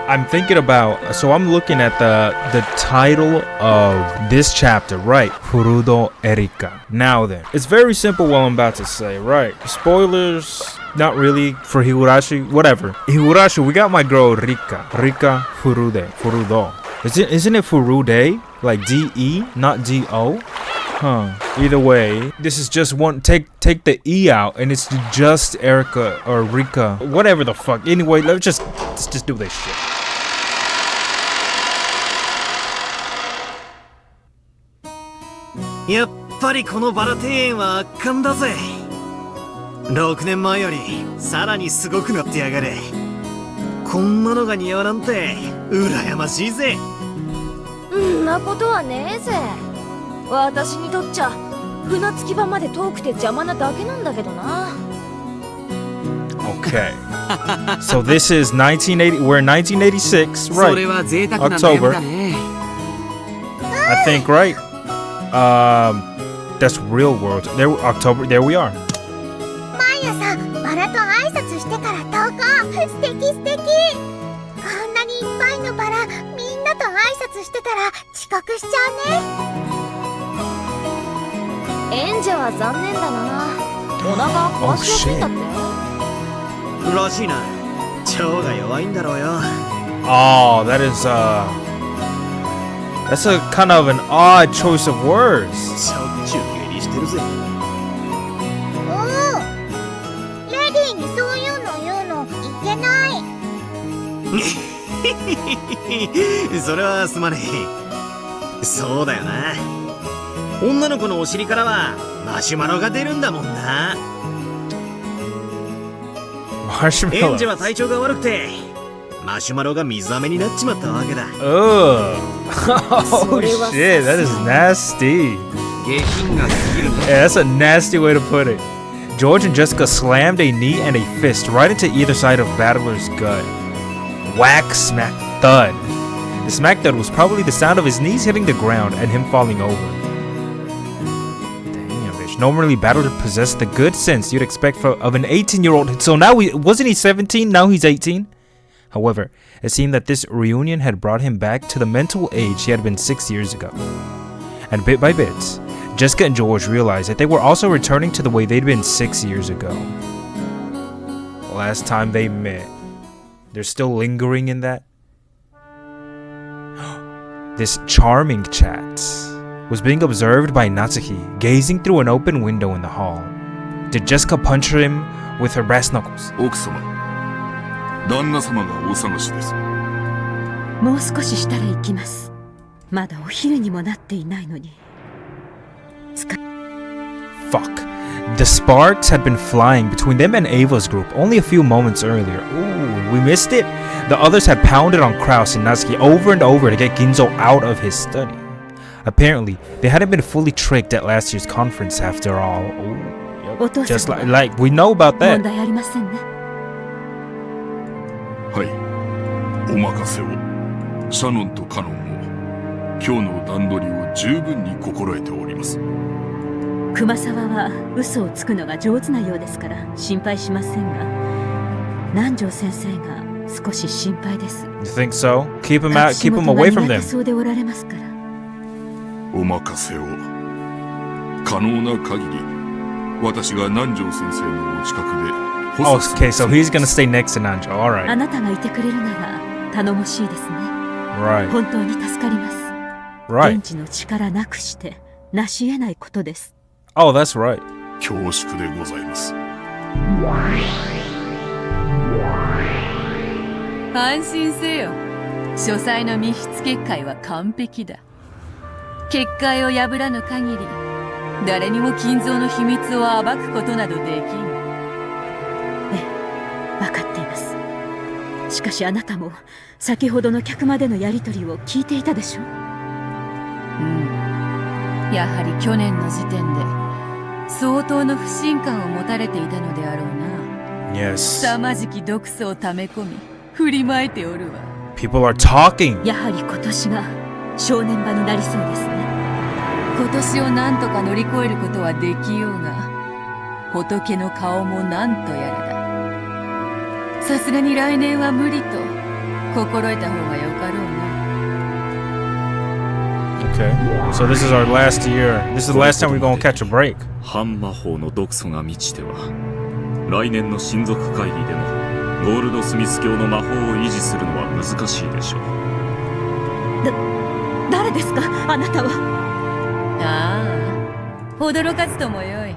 I'm thinking about, so I'm looking at the title of this chapter, right? Furudo Erika. Now then, it's very simple what I'm about to say, right? Spoilers, not really for Higurashi, whatever. Higurashi, we got my girl Rika. Rika Furudo. Isn't it Furude? Like D-E, not D-O? Huh. Either way, this is just one, take the E out and it's just Erika or Rika. Whatever the fuck. Anyway, let's just do this shit. Yaっぱりこのバラ庭園は圧巻だぜ。6年前よりさらにすごくなってやがる。こんなのが似合わなんて羨ましいぜ。んなことはねえぜ。私にとっちゃ船着き場まで遠くて邪魔なだけなんだけどな。Okay. So this is 1980, we're in 1986, right? October. I think, right? That's real world. There, October. There we are. 毎朝バラと挨拶してから投稿。素敵素敵。こんなにいっぱいのバラ、みんなと挨拶してたら遅刻しちゃうね。演者は残念だな。お腹壊しやすいんだって。らしいな。腸が弱いんだろうよ。Oh, that's a kind of an odd choice of words. しょっちゅう下痢してるぜ。おお、レディーにそういうの言うのいけない。それはすまねえ。そうだよな。女の子のお尻からはマシュマロが出るんだもんな。演者は体調が悪くてマシュマロが水飴になっちまったわけだ。Oh shit, that is nasty. Yeah, that's a nasty way to put it. George and Jessica slammed a knee and a fist right into either side of Battler's gut. Whack, smack, thud. The smack thud was probably the sound of his knees hitting the ground and him falling over. Damn, bitch. Normally, Battler possessed the good sense you'd expect of an 18-year-old. So now, wasn't he 17? Now he's 18? However, it seemed that this reunion had brought him back to the mental age he had been 6 years ago. And bit by bit, Jessica and George realized that they were also returning to the way they'd been 6 years ago. Last time they met. They're still lingering in that. This charming chat was being observed by Natsuki, gazing through an open window in the hall. Did Jessica punch him with her brass knuckles? 旦那様がお探しです。もう少ししたら行きます。まだお昼にもなっていないのに。Fuck. The sparks had been flying between them and Ava's group only a few moments earlier. Ooh, we missed it. The others had pounded on Kraus and Natsuki over and over to get Ginzo out of his study. Apparently, they hadn't been fully tricked at last year's conference after all. Ooh, yep. Just like we know about that. はい、お任せを。シャノンとカノンも今日の段取りを十分に心得ております。熊沢は嘘をつくのが上手なようですから心配しませんが、南條先生が少し心配です。You think so? Keep him out, keep him away from them. そうでおられますから。お任せを。可能な限り、私が南條先生のお近くで。Oh, okay, so he's gonna stay next to Nanjo. All right. あなたがいてくれるなら頼もしいですね。Right. 本当に助かります。Right. 現地の力なくして成し得ないことです。Oh, that's right. 恐縮でございます。安心せよ。書斎の密室結界は完璧だ。結界を破らぬ限り、誰にも金蔵の秘密を暴くことなどできん。分かっています。しかしあなたも先ほどの客までのやりとりを聞いていたでしょう。やはり去年の時点で相当の不信感を持たれていたのであろうな。Yes. 凄まじき毒素を溜め込み振りまいておるわ。 People are talking. やはり今年が正念場になりそうですね。今年を何とか乗り越えることはできようが、仏の顔も何とやらだ。さすがに来年は無理と心得た方がよかろうな。Okay. So this is our last year. This is the last time we're gonna catch a break. 半魔法の毒素が満ちては、来年の親族会議でもゴールドスミス教の魔法を維持するのは難しいでしょう。誰ですか、あなたは。ああ、驚かずともよい。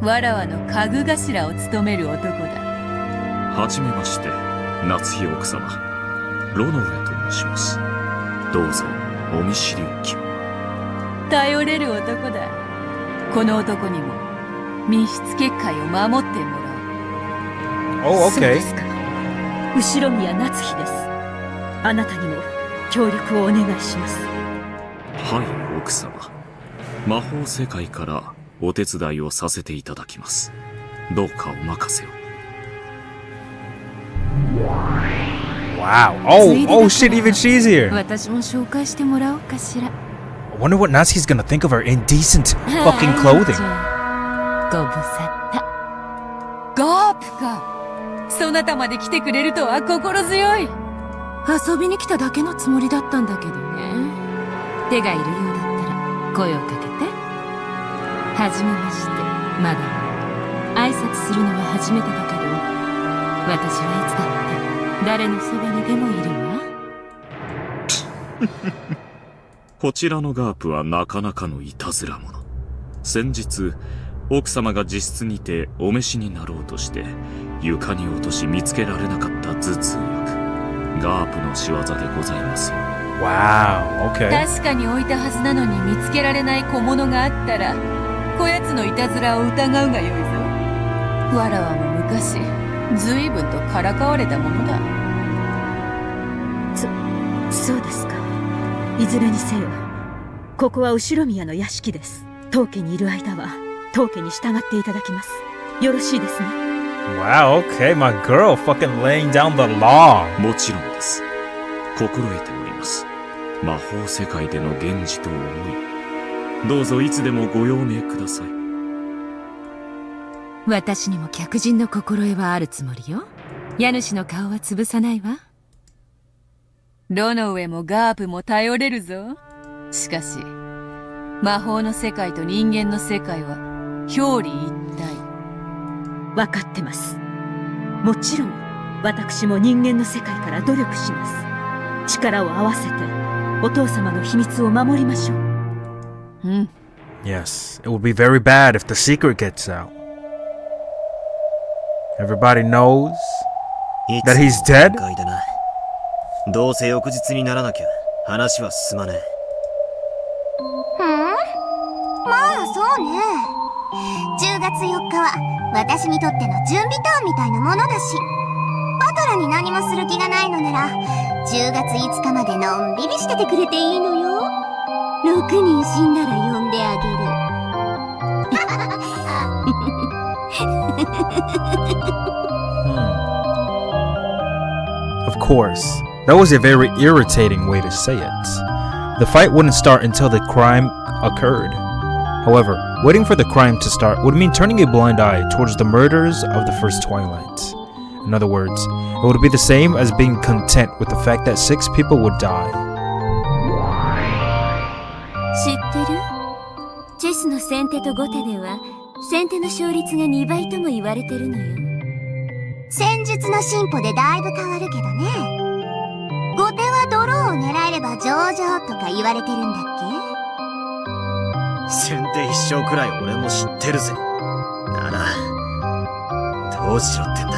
わらわの家具頭を務める男だ。はじめまして、夏日奥様、ロノウェと申します。どうぞお見知りおきを。頼れる男だ。この男にも密室結界を守ってもらう。Oh, そう okay. ですか。後ろ宮夏日です。あなたにも協力をお願いします。はい、奥様。魔法世界からお手伝いをさせていただきます。どうかお任せを。Wow. Oh shit, even she's here. 私も紹介してもらおうかしら。I wonder what Natsuki's gonna think of her indecent fucking clothing. ご無沙汰。ガープか。そなたまで来てくれるとは心強い。遊びに来ただけのつもりだったんだけどね。手がいるようだったら声をかけて。はじめまして、マダム。挨拶するのは初めてだけど、私はいつだって誰のそばにでもいるわ。こちらのガープはなかなかのいたずら者。先日、奥様が自室にてお召しになろうとして、床に落とし見つけられなかった頭痛薬。ガープの仕業でございますよ。Wow. Okay. 確かに置いたはずなのに見つけられない小物があったら、こやつのいたずらを疑うがよいぞ。わらわも昔、ずいぶんとからかわれたものだ。そうですか。いずれにせよ、ここは後ろ宮の屋敷です。当家にいる間は当家に従っていただきます。よろしいですね。Wow, okay, my girl fucking laying down the law. もちろんです。心得ております。魔法世界での現実と思い、どうぞいつでもご用命ください。私にも客人の心得はあるつもりよ。家主の顔は潰さないわ。ロノウェもガープも頼れるぞ。しかし、魔法の世界と人間の世界は表裏一体。分かってます。もちろん私も人間の世界から努力します。力を合わせてお父様の秘密を守りましょう。うん。 Yes, it would be very bad if the secret gets out. Everybody knows that he's dead. どうせ翌日にならなきゃ話は進まねえ。まあそうね。10月4日は私にとっての準備ターンみたいなものだし、バトラに何もする気がないのなら10月5日までのんびりしててくれていいのよ。6人死んだら呼んであげる。Of course, that was a very irritating way to say it. The fight wouldn't start until the crime occurred. However, waiting for the crime to start would mean turning a blind eye towards the murders of the first Twilight. In other words, it would be the same as being content with the fact that 6 people would die. 知ってる？チェスの先手と後手では先手の勝率が2倍とも言われてるのよ。戦術の進歩でだいぶ変わるけどね。後手はドローを狙えれば上々とか言われてるんだっけ？先手必勝くらい俺も知ってるぜ。ならどうしろってんだ。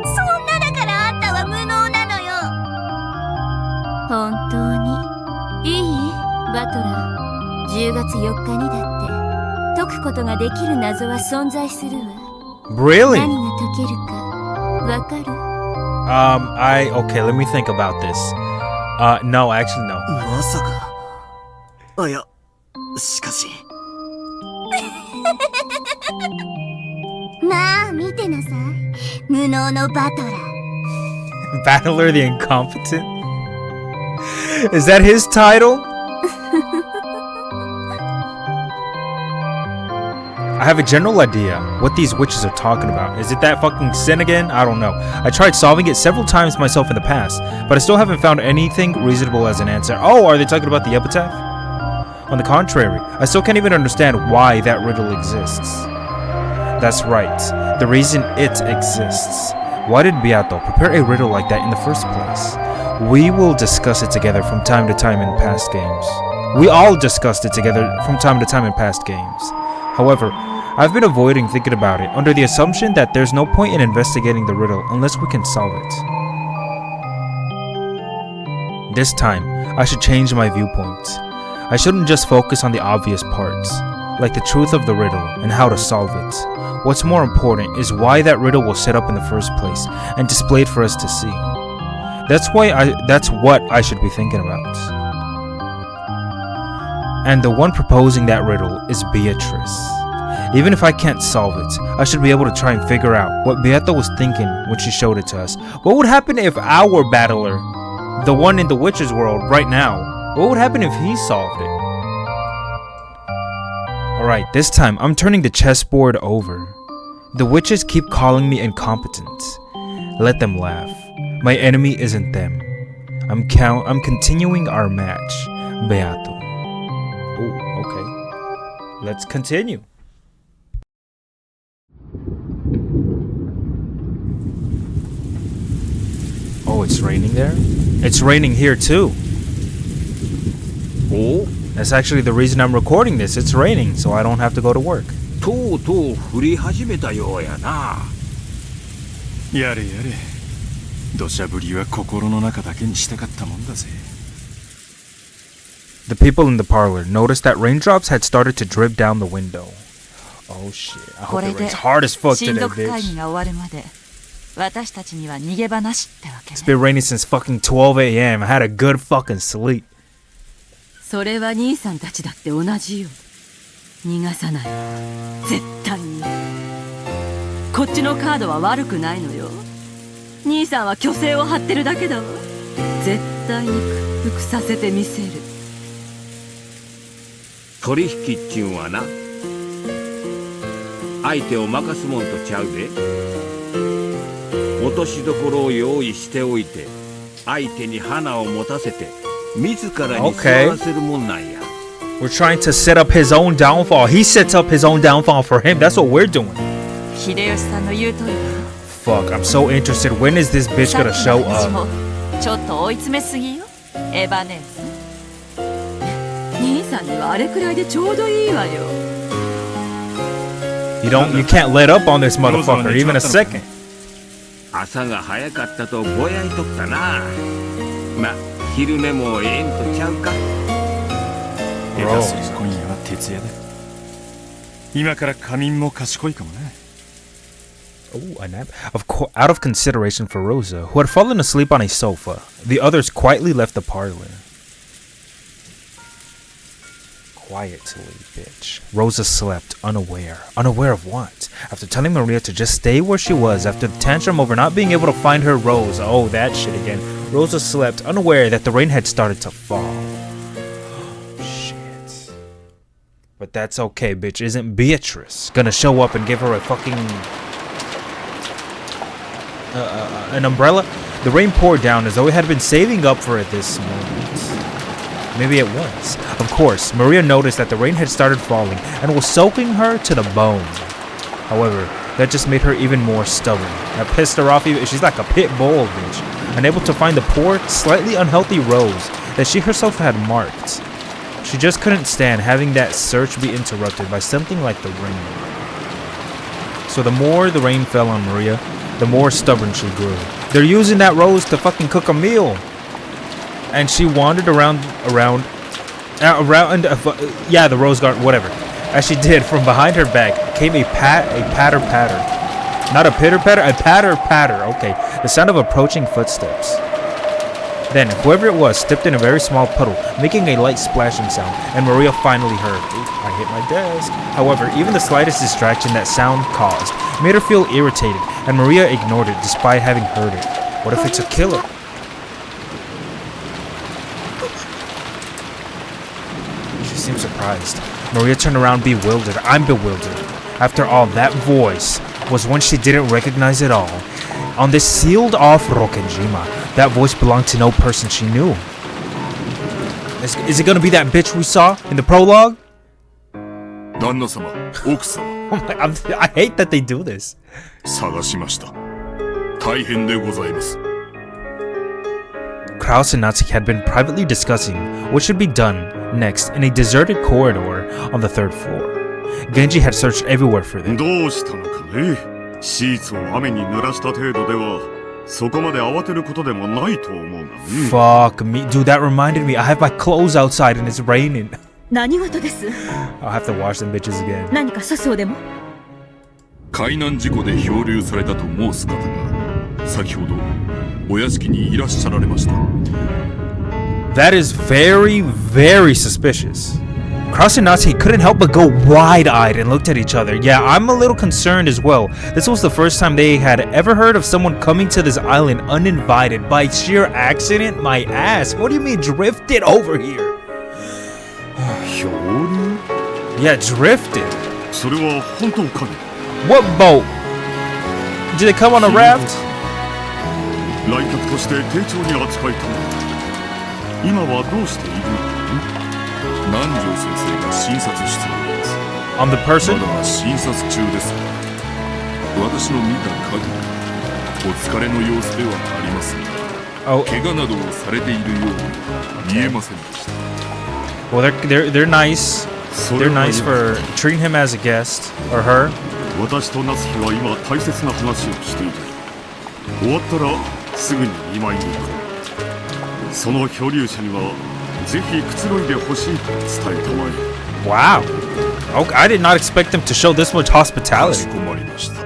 そんなだからあんたは無能なのよ。本当にいい？バトラー、10月4日にだって解くことができる謎は存在するわ。 Really? 何が解けるかわかる？ Okay, let me think about this. No, actually, no. まさか。あ、いや、しかし。まあ見てなさい、無能のバトラー。Battler the Incompetent? Is that his title? I have a general idea what these witches are talking about. Is it that fucking sin again? I don't know. I tried solving it several times myself in the past, but I still haven't found anything reasonable as an answer. Oh, are they talking about the epitaph? On the contrary, I still can't even understand why that riddle exists. That's right, the reason it exists. Why did Beato prepare a riddle like that in the first place? We will discuss it together from time to time in past games. We all discussed it together from time to time in past games. However, I've been avoiding thinking about it under the assumption that there's no point in investigating the riddle unless we can solve it. This time, I should change my viewpoint. I shouldn't just focus on the obvious parts, like the truth of the riddle and how to solve it. What's more important is why that riddle was set up in the first place and displayed for us to see. That's what I should be thinking about. And the one proposing that riddle is Beatrice. Even if I can't solve it, I should be able to try and figure out what Beato was thinking when she showed it to us. What would happen if our battler, the one in the witch's world right now, what would happen if he solved it? Alright, this time I'm turning the chessboard over. The witches keep calling me incompetent. Let them laugh. My enemy isn't them. I'm continuing our match. Beato. Oh, okay. Let's continue. Oh, it's raining there? It's raining here too. Oh? That's actually the reason I'm recording this. It's raining, so I don't have to go to work. とうとう降り始めたようやな。やれやれ。土砂降りは心の中だけにしたかったもんだぜ。The people in the parlor noticed that raindrops had started to drip down the window. Oh shit. I hope it rains hard as fuck today, bitch. It's been raining since fucking 12 a.m. I had a good fucking sleep. それは兄さんたちだって同じよ。逃がさない。絶対に。こっちのカードは悪くないのよ。兄さんは虚勢を張ってるだけだわ。絶対に屈服させてみせる。取引っちゅうんはな、相手を負かすもんとちゃうで。落としどころを用意しておいて、相手に花を持たせて、自らに座らせるもんなんや。We're trying to set up his own downfall. He sets up his own downfall for him. That's what we're doing. 秀吉さんの言う通り。Fuck, I'm so interested. When is this bitch gonna show up? ちょっと追い詰めすぎよ。エヴァ姉さん。兄さんにはあれくらいでちょうどいいわよ。You can't let up on this motherfucker even a second. 朝が早かったとぼやいとったな。ま、昼寝もええんとちゃうか。下手すりゃ今夜は徹夜だ。今から仮眠も賢いかもな。Oh, a nap. Out of consideration for Rosa, who had fallen asleep on a sofa, the others quietly left the parlor. Quietly, bitch. Rosa slept, unaware. Unaware of what? After telling Maria to just stay where she was after the tantrum over not being able to find her rose. Oh, that shit again. Rosa slept, unaware that the rain had started to fall. Shit. But that's okay, bitch. Isn't Beatrice gonna show up and give her a fucking... an umbrella? The rain poured down as though it had been saving up for it this moment. Maybe it was. Of course, Maria noticed that the rain had started falling and was soaking her to the bone. However, that just made her even more stubborn. That pissed her off. She's like a pit bull, bitch. Unable to find the poor, slightly unhealthy rose that she herself had marked. She just couldn't stand having that search be interrupted by something like the rain. So the more the rain fell on Maria, the more stubborn she grew. They're using that rose to fucking cook a meal. And she wandered around, the rose garden, whatever. As she did, from behind her back came a patter. Not a pitter patter, a patter. Okay, the sound of approaching footsteps. Then, whoever it was stepped in a very small puddle, making a light splashing sound, and Maria finally heard. Ooh, I hit my desk. However, even the slightest distraction that sound caused made her feel irritated, and Maria ignored it despite having heard it. What if it's a killer? She seemed surprised. Maria turned around bewildered. I'm bewildered. after all, that voice was one she didn't recognize at all. On this sealed-off Rokkenjima, that voice belonged to no person she knew. Is it gonna be that bitch we saw in the prologue? 旦那様、奥様。I hate that they do this. 探しました。大変でございます。Kraus and Natsuki had been privately discussing what should be done next in a deserted corridor on the third floor. Genji had searched everywhere for them. どうしたのかね。シーツを雨に濡らした程度ではそこまで慌てることでもないと思うがね。Fuck me, dude. That reminded me. I have my clothes outside and it's raining. 何事です。 I'll have to wash them bitches again. 何か粗相でも。海難事故で漂流されたと申す方が先ほどお屋敷にいらっしゃられました。That is very, very suspicious. Kraus and Natsuki couldn't help but go wide-eyed and looked at each other. Yeah, I'm a little concerned as well. This was the first time they had ever heard of someone coming to this island uninvited by sheer accident. My ass. What do you mean drifted over here? Yeah, drifted. それは本当かね。What boat? Did they come on a raft? 来客として丁重に扱いたまえ。今はどうしているの？南條先生が診察しております。 On the person? まだ診察中ですが、私の見た限りお疲れの様子ではありますが、怪我などをされているように見えませんでした。Well, they're nice. They're nice for treating him as a guest or her. 私と夏日は今大切な話をしている。終わったらすぐに見舞いに行く。その漂流者にはぜひくつろいでほしいと伝えたまえ。Wow. Okay, I did not expect them to show this much hospitality. かしこまりました。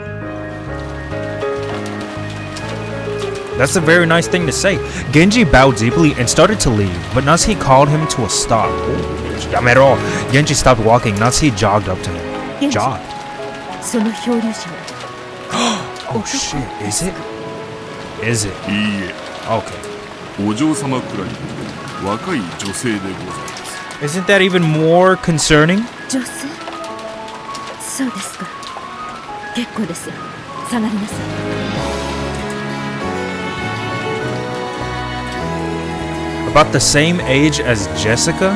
That's a very nice thing to say. Genji bowed deeply and started to leave, but Natsuki called him to a stop. Yamero. Genji stopped walking. Natsuki jogged up to him. Jogged. その漂流者は。Oh shit, is it? Is it? いいえ。 Okay. お嬢様くらいの若い女性でございます。 Isn't that even more concerning? 女性？そうですか。結構です。下がりなさい。About the same age as Jessica?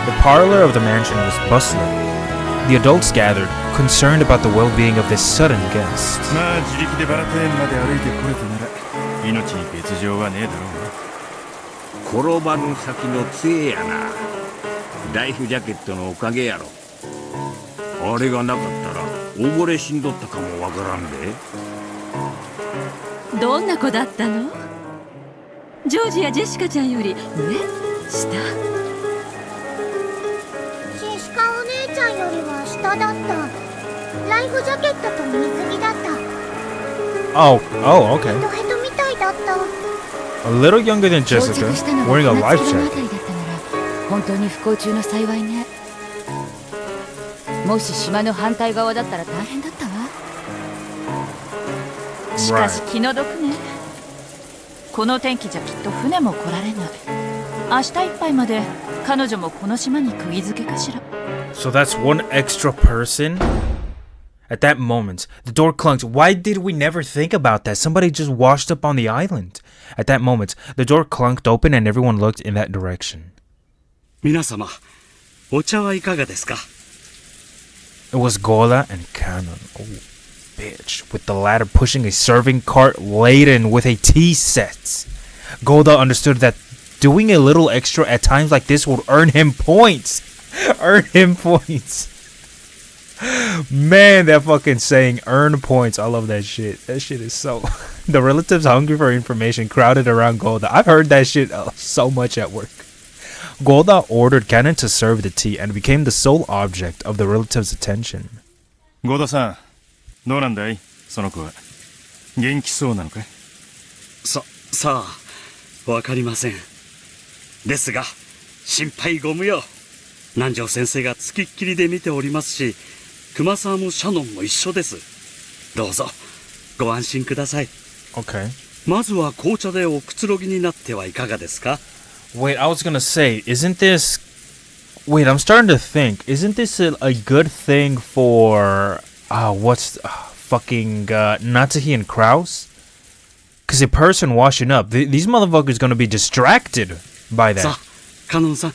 The parlor of the mansion was bustling. The adults gathered, concerned about the well-being of this sudden guest. まあ自力でバラ庭園まで歩いてこれたなら命に別状はねえだろうな。転ばぬ先の杖やな。ライフジャケットのおかげやろ。あれがなかったら溺れ死んどったかもわからんで。どんな子だったの？ジョージやジェシカちゃんより上？下？シェシカお姉ちゃんよりは下だった。ライフジャケットと水着だった。Oh, okay. ヘトヘトみたいだった。A little younger than Jessica, wearing a life jacket. 本当に不幸中の幸いね。もし島の反対側だったら大変だったわ。しかし気の毒ね。この天気じゃきっと船も来られない。明日いっぱいまで彼女もこの島に釘付けかしら。 So that's one extra person? At that moment, the door clunked. Why did we never think about that? Somebody just washed up on the island. At that moment, the door clunked open and everyone looked in that direction. 皆様、お茶はいかがですか? It was Gola and Canon. Oh, bitch. With the latter pushing a serving cart laden with a tea set. Golda understood that doing a little extra at times like this would earn him points. Earn him points. Man, that fucking saying, earn points. I love that shit. That shit is so... The relatives hungry for information crowded around Golda. I've heard that shit so much at work. Golda ordered Canon to serve the tea and became the sole object of the relatives' attention. ゴーダさん、どうなんだいその子は。元気そうなのかい？さあ、わかりません。ですが、心配ご無用。南條先生がつきっきりで見ておりますし、熊沢もシャノンも一緒です。どうぞ、ご安心ください。Okay. まずは紅茶でおくつろぎになってはいかがですか? Wait, I was gonna say, isn't this Wait, I'm starting to think. Isn't this a good thing for fucking Natsuhi and Kraus? Because a person washing up, these motherfuckers gonna be distracted by that. さあ、カノンさん、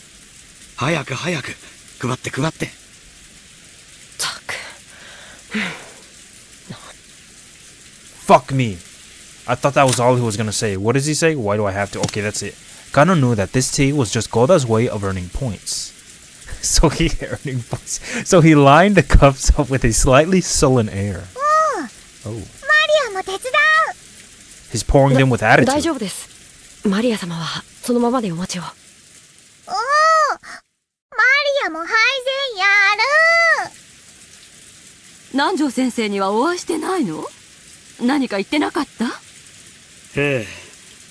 早く早く配って配って。Fuck me. I thought that was all he was gonna say. What does he say? Why do I have to? Okay, that's it. Kano knew that this tea was just Goda's way of earning points. So he lined the cups up with a slightly sullen air. Oh. He's pouring them with attitude. 大丈夫です。マリア様はそのままでお待ちを。おお、マリアも配膳やる。南條先生にはお会いしてないの？何か言ってなかった？ええ、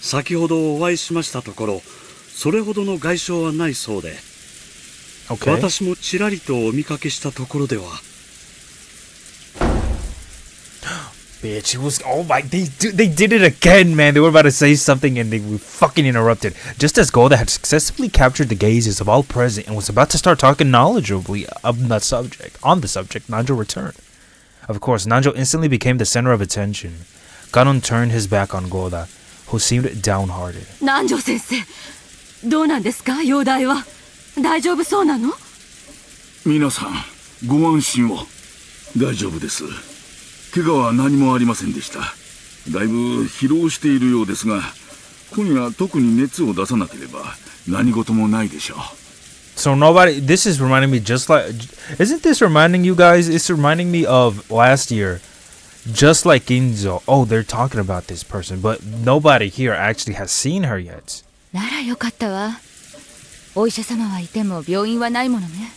先ほどお会いしましたところ、それほどの外傷はないそうで、私もちらりとお見かけしたところでは。Bitch, it was they did it again, man. They were about to say something and they were fucking interrupted. Just as Golda had successfully captured the gazes of all present and was about to start talking knowledgeably on the subject, Nanjo returned. Of course, Nanjo instantly became the center of attention. Ganon turned his back on Golda, who seemed downhearted. 南條先生、どうなんですか、容体は。大丈夫そうなの？皆さん、ご安心を。大丈夫です。怪我は何もありませんでした。だいぶ疲労しているようですが、今夜特に熱を出さなければ何事もないでしょう。So this is reminding me isn't this reminding you guys? It's reminding me of last year. Just like Ginzo. Oh, they're talking about this person, but nobody here actually has seen her yet. ならよかったわ。お医者様はいても病院はないものね。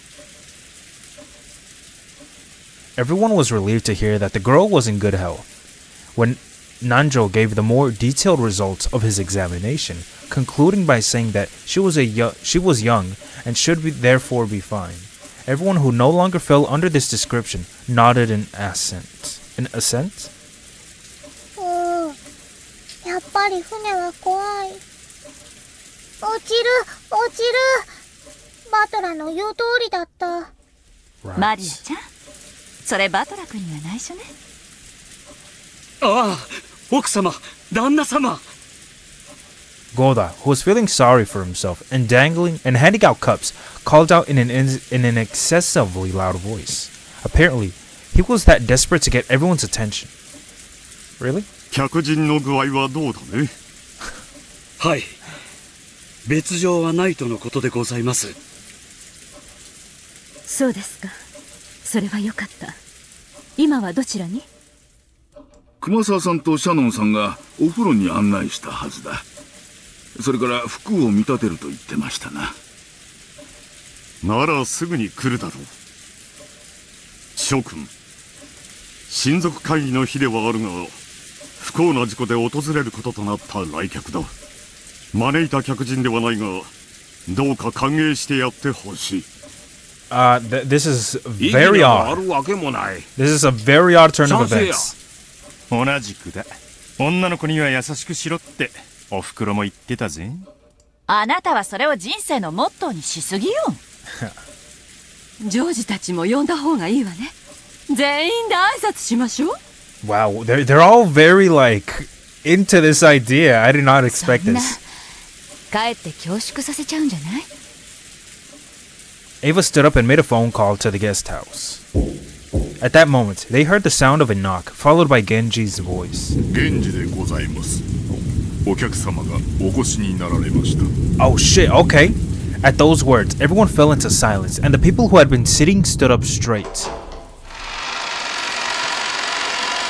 Everyone was relieved to hear that the girl was in good health. When Nanjo gave the more detailed results of his examination, concluding by saying that she was young and should therefore be fine. Everyone who no longer fell under this description nodded in assent. In assent? やっぱり船は怖い。落ちる。バトラの言う通りだった。マリアちゃん、それバトラ君には内緒ね。ああ、奥様、旦那様。Golda, who was feeling sorry for himself and handing out cups, called out in an excessively loud voice. Apparently, he was that desperate to get everyone's attention. Really? 客人の具合はどうだね。はい。別状はないとのことでございます。そうですか。それはよかった。今はどちらに？熊沢さんとシャノンさんがお風呂に案内したはずだ。それから服を見立てると言ってましたな。ならすぐに来るだろう。諸君、親族会議の日ではあるが、不幸な事故で訪れることとなった来客だ。招いた客人ではないが、どうか歓迎してやってほしい。This is very odd. This is a very odd turn of events. 同じくだ。女の子には優しくしろっておふくろも言ってたぜ。あなたはそれを人生のモットーにしすぎよ。ジョージたちも呼んだ方がいいわね。全員で挨拶しましょう。Wow, they're all very into this idea. I did not expect this. かえって恐縮させちゃうんじゃない？ Ava stood up and made a phone call to the guest house. At that moment, they heard the sound of a knock, followed by Genji's voice. 源氏でございます。お客様がお越しになられました。Oh shit, okay. At those words, everyone fell into silence, and the people who had been sitting stood up straight.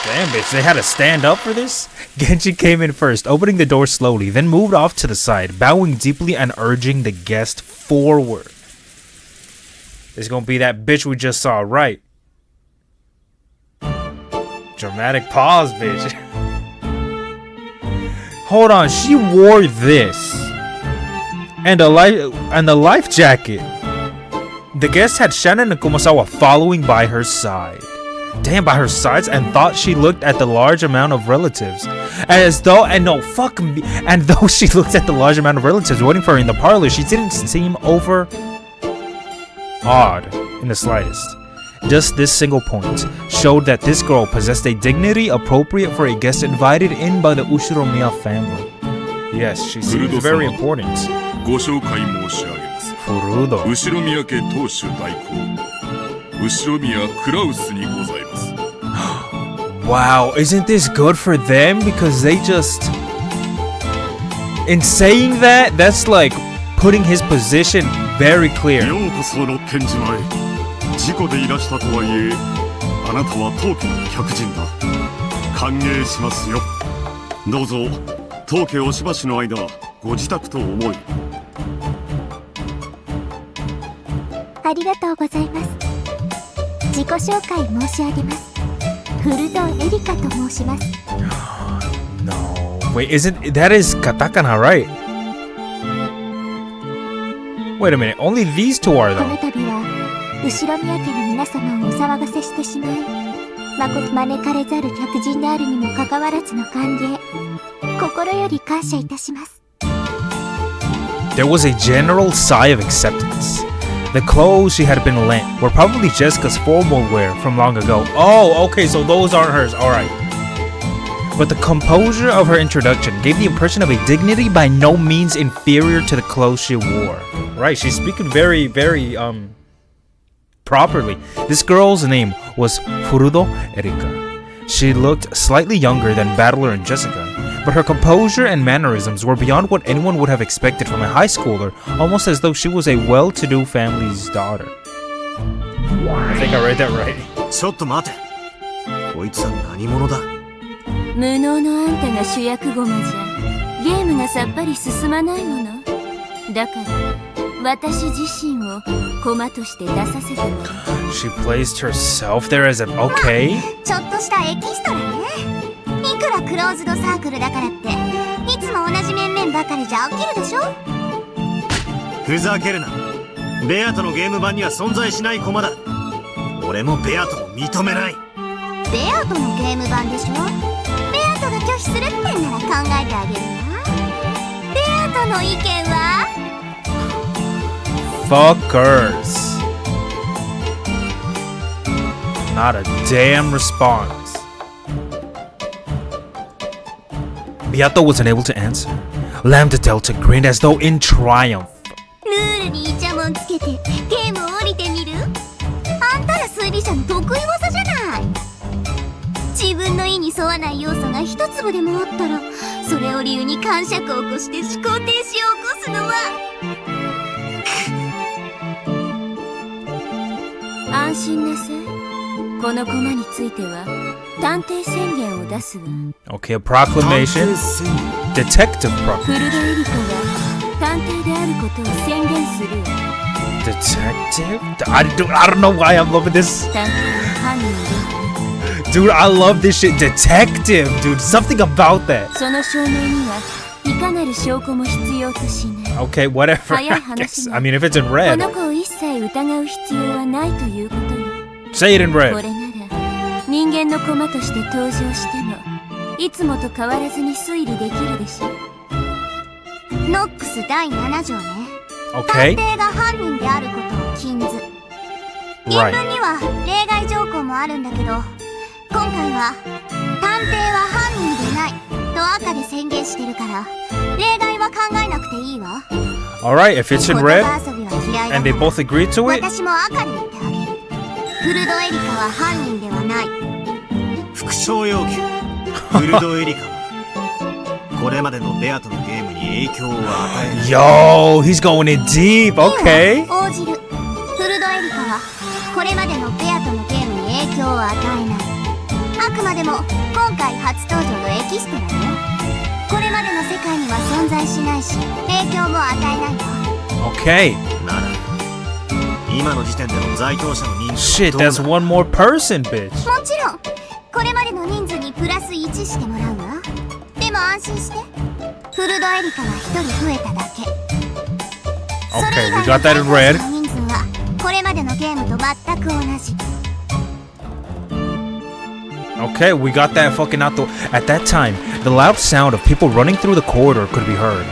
Damn, bitch, they had to stand up for this? Genji came in first, opening the door slowly, then moved off to the side, bowing deeply and urging the guest forward. It's gonna be that bitch we just saw, right? Dramatic pause, bitch. Hold on, she wore this and a life jacket. The guest had Shannon and Kumasawa following by her side. Damn, by her sides, and thought she looked at the large amount of relatives. And though she looked at the large amount of relatives waiting for her in the parlor, she didn't seem over odd in the slightest. Just this single point showed that this girl possessed a dignity appropriate for a guest invited in by the Ushiromiya family. Yes, she seems very important. ご紹介申し上げます。 Furudo. 後宮家当主代行、後宮クラウスにございます。Wow, isn't this good for them? Because they just... In saying that, that's like putting his position very clear. ようこそ六軒島へ。事故でいらしたとはいえ、あなたは当家の客人だ。歓迎しますよ。どうぞ当家おしばしの間ご自宅と思い。ありがとうございます。自己紹介申し上げます。フルドエリカと申します。No, wait, that is katakana, right? Wait a minute, only these two are この though. 度は後宮家の皆様をお騒がせしてしまい、誠招かれざる客人であるにもかかわらずの歓迎、心より感謝いたします。There was a general sigh of acceptance. The clothes she had been lent were probably Jessica's formal wear from long ago. Oh, okay, so those aren't hers. Alright. But the composure of her introduction gave the impression of a dignity by no means inferior to the clothes she wore. Right, she's speaking very, very, properly. This girl's name was Furudo Erika. She looked slightly younger than Battler and Jessica, but her composure and mannerisms were beyond what anyone would have expected from a high schooler, almost as though she was a well-to-do family's daughter. I think I read that right. ちょっと待て。こいつは何者だ。無能のあんたが主役駒じゃゲームがさっぱり進まないもの。だから私自身を駒として出させてもらう。She placed herself there as a... Okay. ちょっとしたエキストラね。いくらクローズドサークルだからっていつも同じ面々ばかりじゃ飽きるでしょ。ふざけるな。ベアとのゲーム版には存在しない駒だ。俺もベアとも認めない。ベアとのゲーム版でしょ。ベアとが拒否するってんなら考えてあげるわ。ベアとの意見はFuckers. Not a damn response. Beato was unable to answer. Lambda Delta grinned as though in triumph. ルールにイチャモンつけてゲームを降りてみる。あんたら推理者の得意技じゃない。自分の意に沿わない要素が一粒でもあったらそれを理由に感触を起こして思考停止を起こすのは安心なさい。この駒については探偵宣言を出すわ。 Okay, a proclamation. Detective フル proclamation. ドエリカが探偵であることを宣言するわ。 Detective? I don't know why I'm loving this. 探偵は犯人で Dude, I love this shit. Detective, dude. Something about that. その証明にはいかなる証拠も必要としない。 Okay, whatever. 早い I 話 guess. が I mean, if it's in こ red, の子を一切疑う必要はないということよ。 say it in こ red. れなら人間の駒として登場してもいつもと変わらずに推理できるでしょ。ノックス第7条ね。 Okay. 探偵が犯人であることを禁ず。原文には例外条項もあるんだけど今回は探偵は犯人でないと赤で宣言してるから例外は考えなくていいわ。 Alright, if it's in 言 red 葉遊びは嫌いだ and they both agree to it, 私も赤で言ってあげる。フルドエリカは犯人ではない。副賞要求。フルドエリカはこれまでのベアとのゲームに影響を与える。 yo, he's going in deep. Okay. 応じる。フルドエリカはこれまでのベアとのゲームに影響を与えない。あくまでも今回初登場のエキストラよ。これまでの世界には存在しないし影響も与えないわ。 Okay. なら今の時点での在当者の人数 Shit, はどうな that's る。 one more person, bitch. もちろんこれまでの人数にプラス1してもらうわ。でも安心してフルドエリカが1人増えただけ。 Okay, we got that in red. それ以外の人数はこれまでのゲームと全く同じ。 Okay, we got that fucking out the... At that time, the loud sound of people running through the corridor could be heard.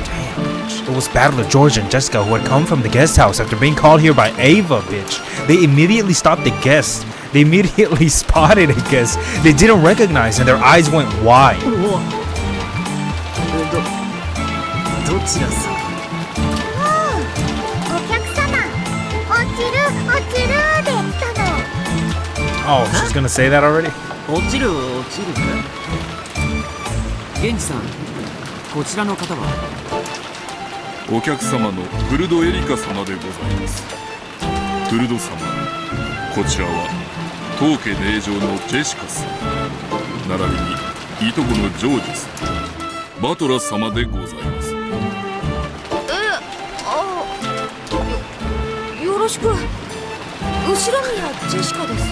Damn, bitch. It was was Battler George and Jessica who had come from the guest house after being called here by Ava, bitch. They immediately stopped the guest. They immediately spotted a guest they didn't recognize and their eyes went wide. どちらさん？お客様、落ちるで来たの。Oh, she's gonna say that already? 落ちるか？源氏さん、こちらの方は？お客様のフルドエリカ様でございます。フルド様、こちらは当家令嬢のジェシカさん、並びにいとこのジョージさん、バトラ様でございます。よろしく。後ろ宮ジェシカです。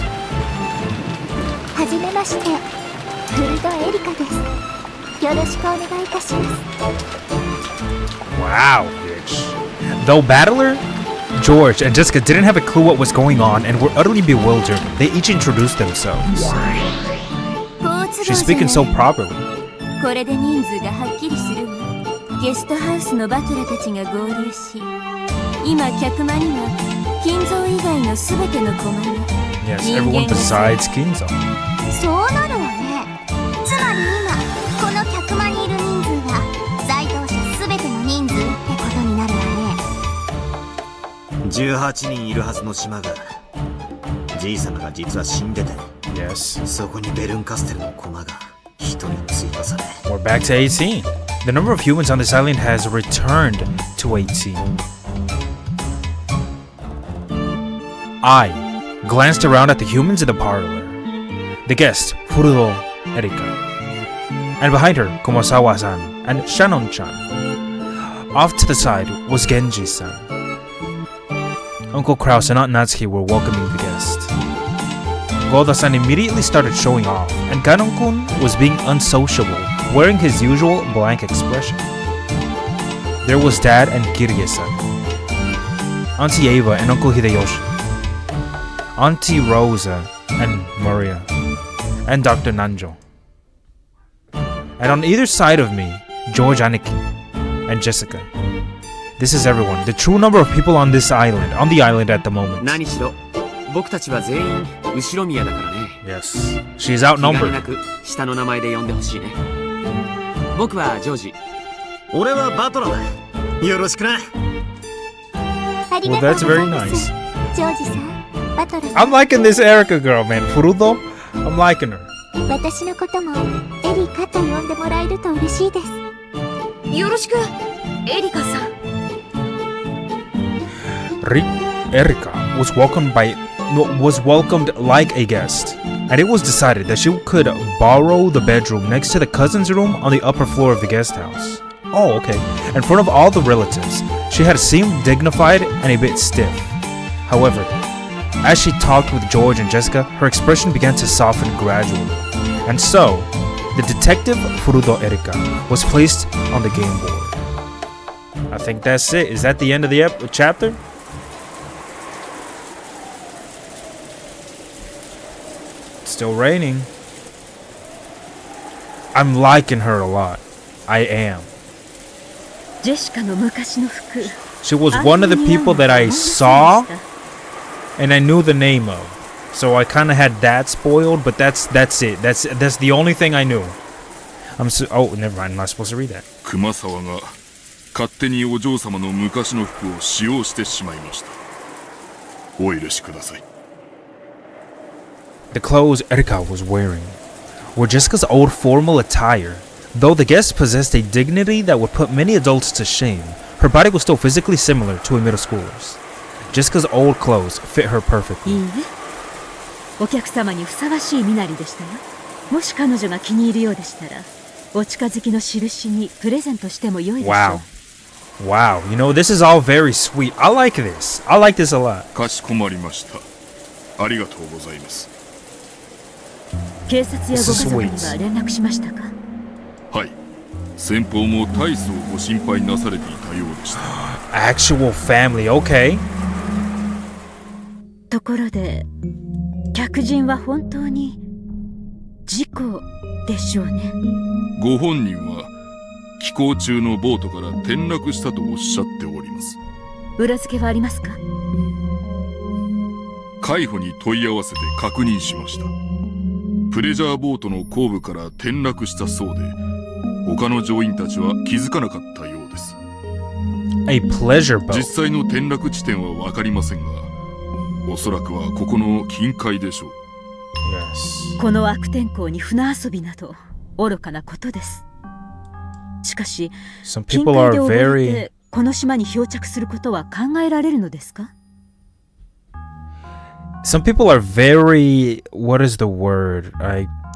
はじめまして、フルドエリカです。よろしくお願いいたします。Wow, bitch. Though Battler, George, and Jessica didn't have a clue what was going on and were utterly bewildered, they each introduced themselves. She's speaking so properly. これで人数がはっきりするわ。ゲストハウスのバトラたちが合流し、今客間には金蔵以外のすべての駒が Yes, everyone besides Kinzo. そうなるわね。つまり今この客間にいる人数が在当者すべての人数ってことになるわね。18人いるはずの島が、じい様が実は死んでて、Yes. そこにベルンカステルの駒が1人追加され。We're back to 18. The number of humans on this island has returned to 18. I glanced around at the humans in the parlor. The guest, Furudo Erika. And behind her, Kumasawa-san and Shannon-chan. Off to the side was Genji-san. Uncle Kraus and Aunt Natsuki were welcoming the guest. Golda-san immediately started showing off, and Ganon-kun was being unsociable, wearing his usual blank expression. There was Dad and Kirie-san, Auntie Ava and Uncle Hideyoshi, Auntie Rosa and Maria, and Dr. Nanjo. And on either side of me, George Aniki and Jessica. This is everyone, the true number of people on this island, on the island at the moment. 何しろ、僕たちは全員後ろ宮だからね。Yes, she is outnumbered. 気兼ねなく下の名前で呼んでほしいね。僕はジョージ。俺はバトラだ。よろしくな。ありがとうございます。Well, that's very nice. ジョージさん、バトラさん。I'm liking this Erika girl, man. Furudo, I'm liking her. 私のこともエリカと呼んでもらえると嬉しいです。よろしく、エリカさん。Erika was welcomed like a guest, and it was decided that she could borrow the bedroom next to the cousin's room on the upper floor of the guest house. Oh, okay. In front of all the relatives, she had seemed dignified and a bit stiff. However, as she talked with George and Jessica, her expression began to soften gradually. And so, the detective Furudo Erika was placed on the game board. I think that's it. Is that the end of the chapter? It's still raining. I'm liking her a lot. I am. She was one of the people that I saw and I knew the name of. So I kind of had that spoiled, but that's it. That's the only thing I knew. Oh, never mind. I'm not supposed to read that. 熊沢が勝手にお嬢様の昔の服を使用してしまいました。お許しください。The clothes Erika was wearing were Jessica's old formal attire. Though the guest possessed a dignity that would put many adults to shame, her body was still physically similar to a middle schooler's. Jessica's old clothes fit her perfectly. お客様にふさわしい身なりでしたよ。もし彼女が気に入るようでしたら、お近づきの印にプレゼントしても良いでしょう。Wow. You know, this is all very sweet. I like this. I like this a lot. かしこまりました。ありがとうございます。警察やご家族には連絡しましたか？はい。先方も大層ご心配なされていたようでした。Actual family, okay. ところで、客人は本当に事故でしょうね。ご本人は寄港中のボートから転落したとおっしゃっております。裏付けはありますか？海保に問い合わせて確認しました。プレジャーボートの後部から転落したそうで、他の乗員たちは気づかなかったようです。A pleasure boat. 実際の転落地点は分かりませんが、おそらくはここの近海でしょう。Yes. この悪天候に船遊びなど愚かなことです。しかし、Some 近 people 海で are 溺れ very てこの島に漂着することは考えられるのですか？ Some people are very, what is the word?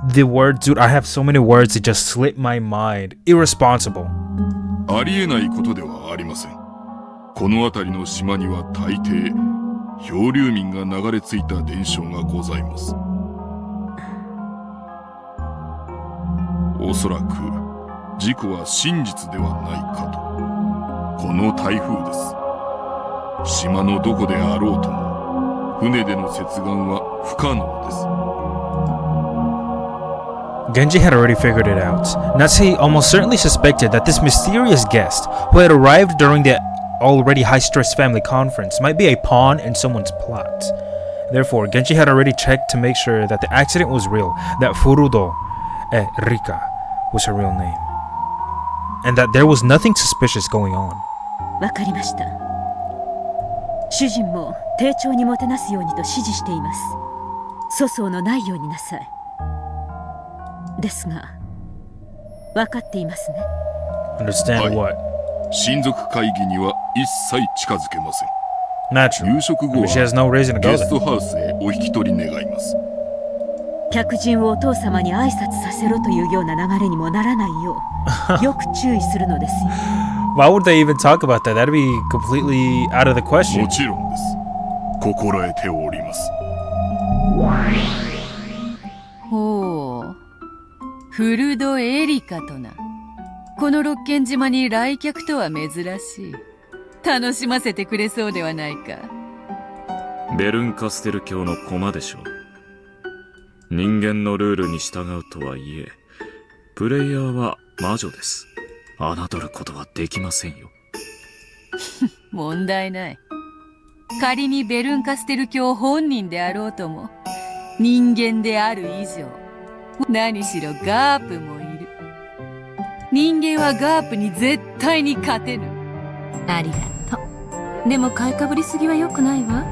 The word, dude, I have so many words that just slip my mind. Irresponsible. ありえないことではありません。この辺りの島には大抵漂流民が流れ着いた伝承がございます。おそらく事故は真実ではないかと。この台風です。島のどこであろうとも船での接岸は不可能です。Genji had already figured it out. Thsi almost certainly suspected that this mysterious guest, who had arrived during the already high-stress family conference, might be a pawn in someone's plot. Therefore, Genji had already checked to make sure that the accident was real, that furudo, erika, was her real name, and that there was nothing suspicious going on. わかりました。主人も丁重にもてなすようにと指示しています。粗相のないようになさい。ですが、分かっていますね。Understand what? 親族会議には一切近づけません。Naturally. 夕食後は She has no reason to go ゲスト there. ハウスへお引き取り願います。客人をお父様に挨拶させろというような流れにもならないよう、よく注意するのですよ。Why would they even talk about that? That'd be completely out of the question. もちろんです。心得ております。ほう、フルドエリカとな。この六軒島に来客とは珍しい。楽しませてくれそうではないか。ベルンカステル教の駒でしょう。人間のルールに従うとはいえ、プレイヤーは魔女です。侮ることはできませんよ。問題ない。仮にベルンカステル教本人であろうとも、人間である以上、何しろガープもいる。人間はガープに絶対に勝てぬ。ありがとう。でも買いかぶりすぎは良くないわ。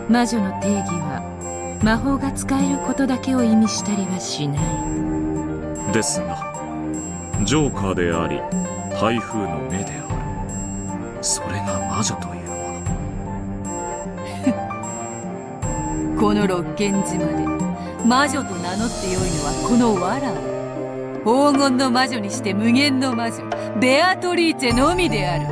魔女の定義は魔法が使えることだけを意味したりはしない。ですが、ジョーカーであり、台風の目である。それが魔女というもの。この六軒島で魔女と名乗ってよいのはこのワラを黄金の魔女にして無限の魔女ベアトリーチェのみである。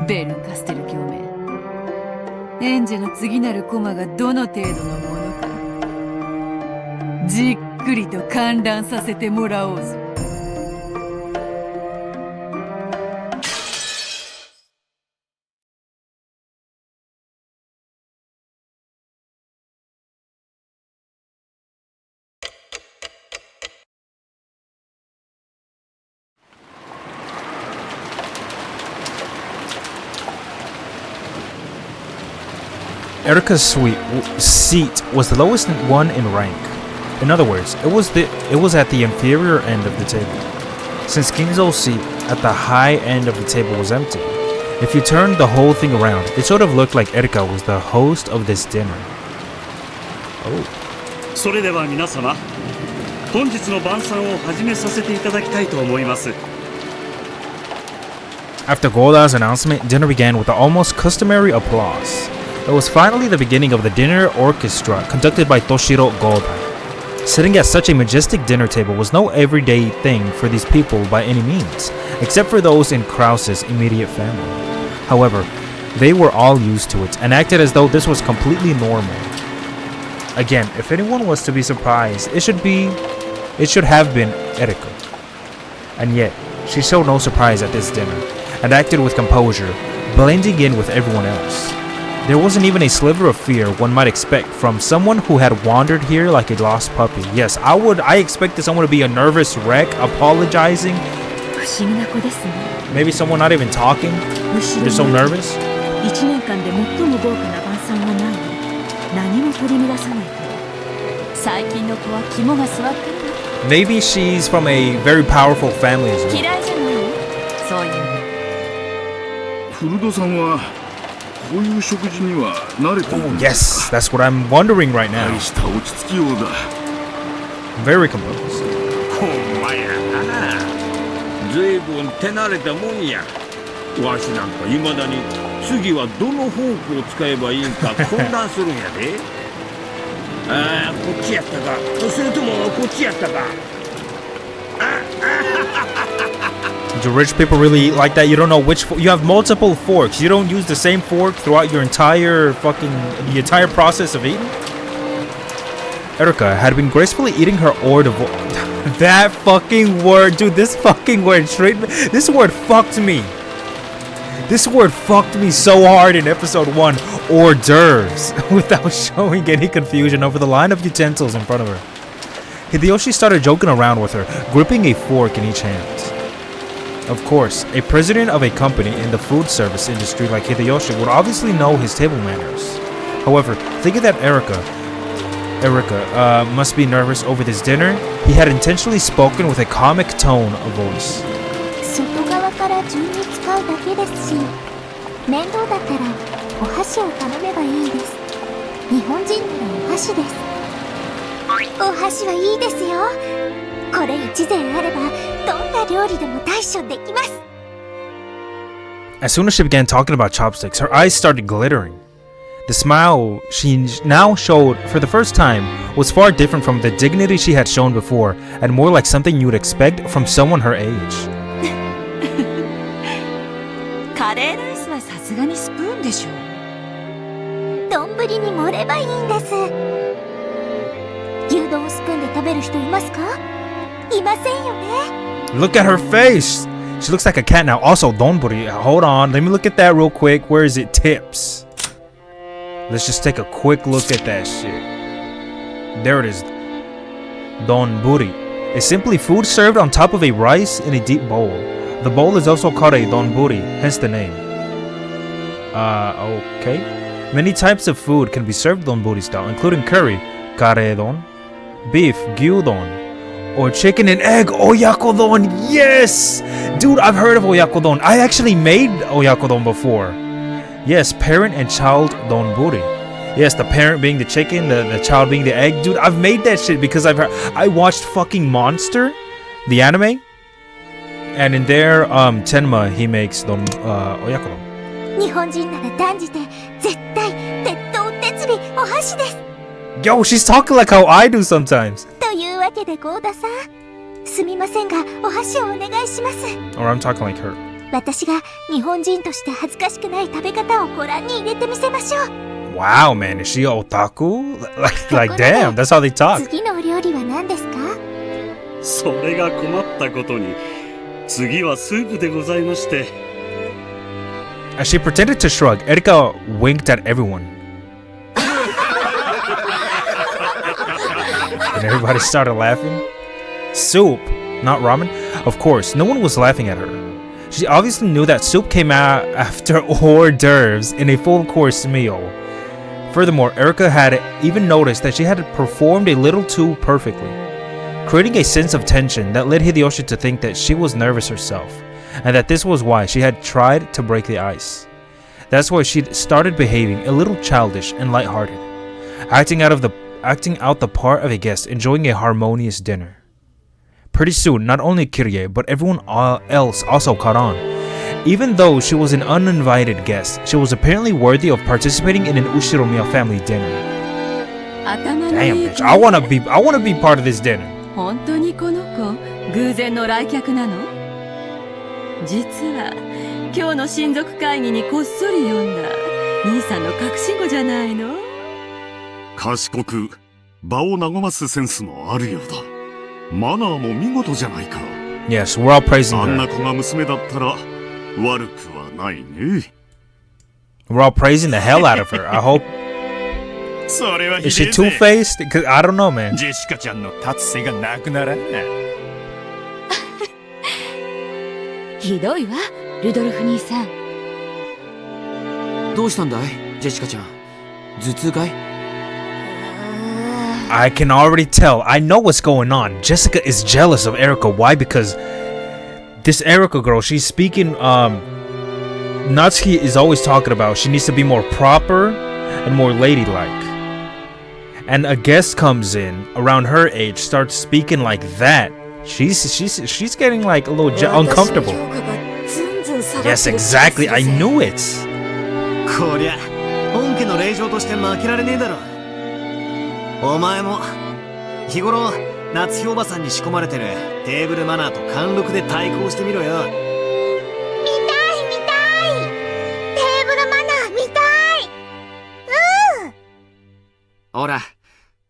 ベルンカステル教名、演者の次なるコマがどの程度のものか、じっくりと観覧させてもらおうぞ。Erika's seat was the lowest one in rank. In other words, it was at the inferior end of the table, since Ginzo's seat at the high end of the table was empty. If you turned the whole thing around, it sort of looked like Erika was the host of this dinner. Oh. それでは皆様、本日の晩餐を始めさせていただきたいと思います。 After Golda's announcement, dinner began with the almost customary applause. It was finally the beginning of the dinner orchestra conducted by Toshiro Golda. Sitting at such a majestic dinner table was no everyday thing for these people by any means, except for those in Krause's immediate family. However, they were all used to it and acted as though this was completely normal. Again, if anyone was to be surprised, it should have been Erika. And yet, she showed no surprise at this dinner and acted with composure, blending in with everyone else. There wasn't even a sliver of fear one might expect from someone who had wandered here like a lost puppy. Yes, I expected someone to be a nervous wreck, apologizing, 不思議な子ですね。 Maybe someone not even talking? They're so nervous? 1年間で最も豪華な晩餐がないの。何も取り乱さないと。最近の子は肝が据わってる。 Maybe she's from a very powerful family as well. 嫌いじゃないよ。そういうの。フルドさんはこういう食事には慣れているんですか？ Yes, that's what I'm wondering right now. 大した落ち着きようだ。 Very composed. ほんまやな。ずいぶん手慣れたもんや。わしなんかいまだに次はどのフォークを使えばいいんか混乱するんやで。ああ、こっちやったか。それともこっちやったか。Do rich people really eat like that? You don't know which you have multiple forks. You don't use the same fork throughout your entire process of eating? Erika had been gracefully eating her that fucking word, dude, this fucking word this word fucked me. This word fucked me so hard in episode 1, hors d'oeuvres, without showing any confusion over the line of utensils in front of her. Hideyoshi started joking around with her, gripping a fork in each hand. Of course, a president of a company in the food service industry like Hideyoshi would obviously know his table manners. However, thinking that Erika must be nervous over this dinner, he had intentionally spoken with a comic tone of voice. 外側から順に使うだけですし、面倒だったらお箸を頼めばいいです。日本人ならお箸です。お箸はいいですよ。これ一膳あればどんな料理でも対処できます。 As soon as she began talking about chopsticks, her eyes started glittering. The smile she now showed for the first time was far different from the dignity she had shown before, and more like something you would expect from someone her age. カレーライスはさすがにスプーンでしょ。丼に盛ればいいんです。牛丼をスプーンで食べる人いますか？いませんよね。 Look at her face! She looks like a cat now. Also, donburi. Hold on, let me look at that real quick. Where is it? Tips. Let's just take a quick look at that shit. There it is. Donburi. It's simply food served on top of a rice in a deep bowl. The bowl is also called a donburi, hence the name. Okay. Many types of food can be served donburi style, including curry, karedon, beef, gyudon, or chicken and egg, oyakodon. Yes! Dude, I've heard of oyakodon. I actually made oyakodon before. Yes, parent and child donburi. Yes, the parent being the chicken, the child being the egg. Dude, I've made that shit because I watched fucking Monster, the anime. And in there, Tenma, he makes oyakodon. 日本人なら断じて絶対鉄頭鉄尾お箸です。 Yo, she's talking like how I do sometimes. というわけでゴーダさん、すみませんがお箸をお願いします。 Or I'm talking like her. 私が日本人として恥ずかしくない食べ方をご覧に入れてみせましょう。 Wow, man, is she otaku? Like damn, that's how they talk. 次のお料理は何ですか？それが困ったことに、次はスープでございまして。 As she pretended to shrug, Erika winked at everyone. And everybody started laughing. Soup, not ramen? Of course, no one was laughing at her. She obviously knew that soup came out after hors d'oeuvres in a full-course meal. Furthermore, Erika had even noticed that she had performed a little too perfectly, creating a sense of tension that led Hideyoshi to think that she was nervous herself, and that this was why she had tried to break the ice. That's why she'd started behaving a little childish and lighthearted, acting out the part of a guest enjoying a harmonious dinner. Pretty soon, not only Kirie, but everyone else also caught on. Even though she was an uninvited guest, she was apparently worthy of participating in an Ushiromiya family dinner. Damn, bitch, I wanna be part of this dinner. 本当にこの子、偶然の来客なの？実は今日の親族会議にこっそり呼んだ兄さんの隠し子じゃないの？賢く場を和ますセンスもあるようだ。マナーも見事じゃないか。Yes, we're all praising her. あんな子が娘だったら悪くはないね。We're all praising the hell out of her. I hope. Is she two-faced? Cause I don't know, man. ジェシカちゃんの達成がなくならんな。ひどいわ、ルドルフ兄さん。どうしたんだい、ジェシカちゃん。頭痛かい？ I can already tell. I know what's going on. Jessica is jealous of Erika. Why? Because this Erika girl, she's speaking, Natsuki is always talking about she needs to be more proper and more ladylike. And a guest comes in around her age, starts speaking like that. She's getting like a little uncomfortable. Yes, exactly. I knew it. こりゃ本家の令嬢として負けられねえだろ。お前も日頃夏日おばさんに仕込まれてるテーブルマナーと貫禄で対抗してみろよ。見たい見たい。テーブルマナー見たい。ほら、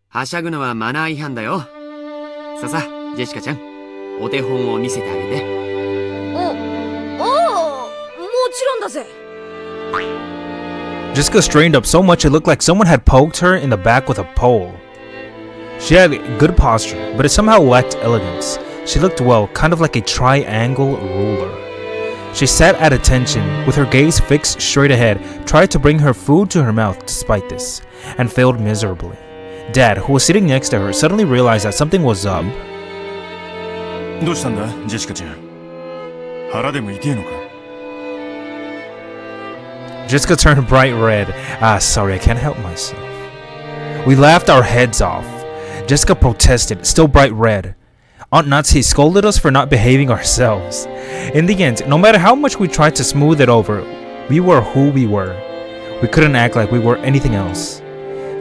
はしゃぐのはマナー違反だよ。ささ、ジェシカちゃん、お手本を見せてあげて。もちろんだぜ。Jessica strained up so much it looked like someone had poked her in the back with a pole. She had good posture, but it somehow lacked elegance. She looked well, kind of like a triangle ruler. She sat at attention, with her gaze fixed straight ahead, tried to bring her food to her mouth despite this, and failed miserably. Dad, who was sitting next to her, suddenly realized that something was up. どうしたんだ、ジェシカちゃん。腹でも痛えのか？ Jessica turned bright red. Sorry, I can't help myself. We laughed our heads off. Jessica protested, still bright red. Aunt Natsuki scolded us for not behaving ourselves. In the end, no matter how much we tried to smooth it over, we were who we were. We couldn't act like we were anything else.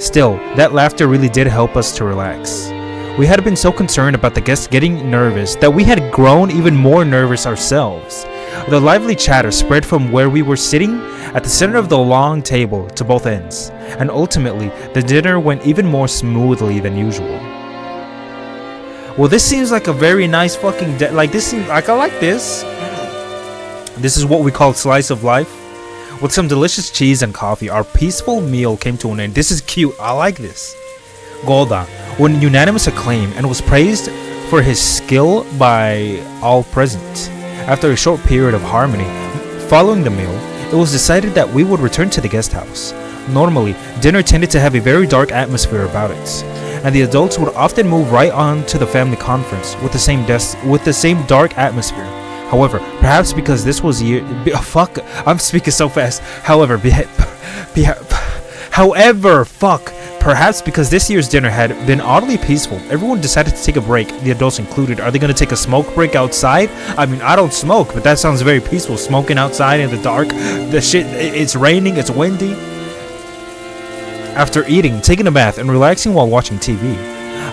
Still, that laughter really did help us to relax. We had been so concerned about the guests getting nervous that we had grown even more nervous ourselves. The lively chatter spread from where we were sitting at the center of the long table to both ends, and ultimately, the dinner went even more smoothly than usual. Well, this seems like a very nice fucking this seems like I like this. This is what we call slice of life. With some delicious cheese and coffee, our peaceful meal came to an end. This is cute. I like this. Golda won unanimous acclaim and was praised for his skill by all present. After a short period of harmony following the meal, it was decided that we would return to the guest house. Normally, dinner tended to have a very dark atmosphere about it, and the adults would often move right on to the family conference with the same dark atmosphere. However, perhaps because this was fuck, I'm speaking so fast. Perhaps because this year's dinner had been oddly peaceful, everyone decided to take a break, the adults included. Are they going to take a smoke break outside? I mean, I don't smoke, but that sounds very peaceful. Smoking outside in the dark. It's raining, it's windy. After eating, taking a bath, and relaxing while watching TV,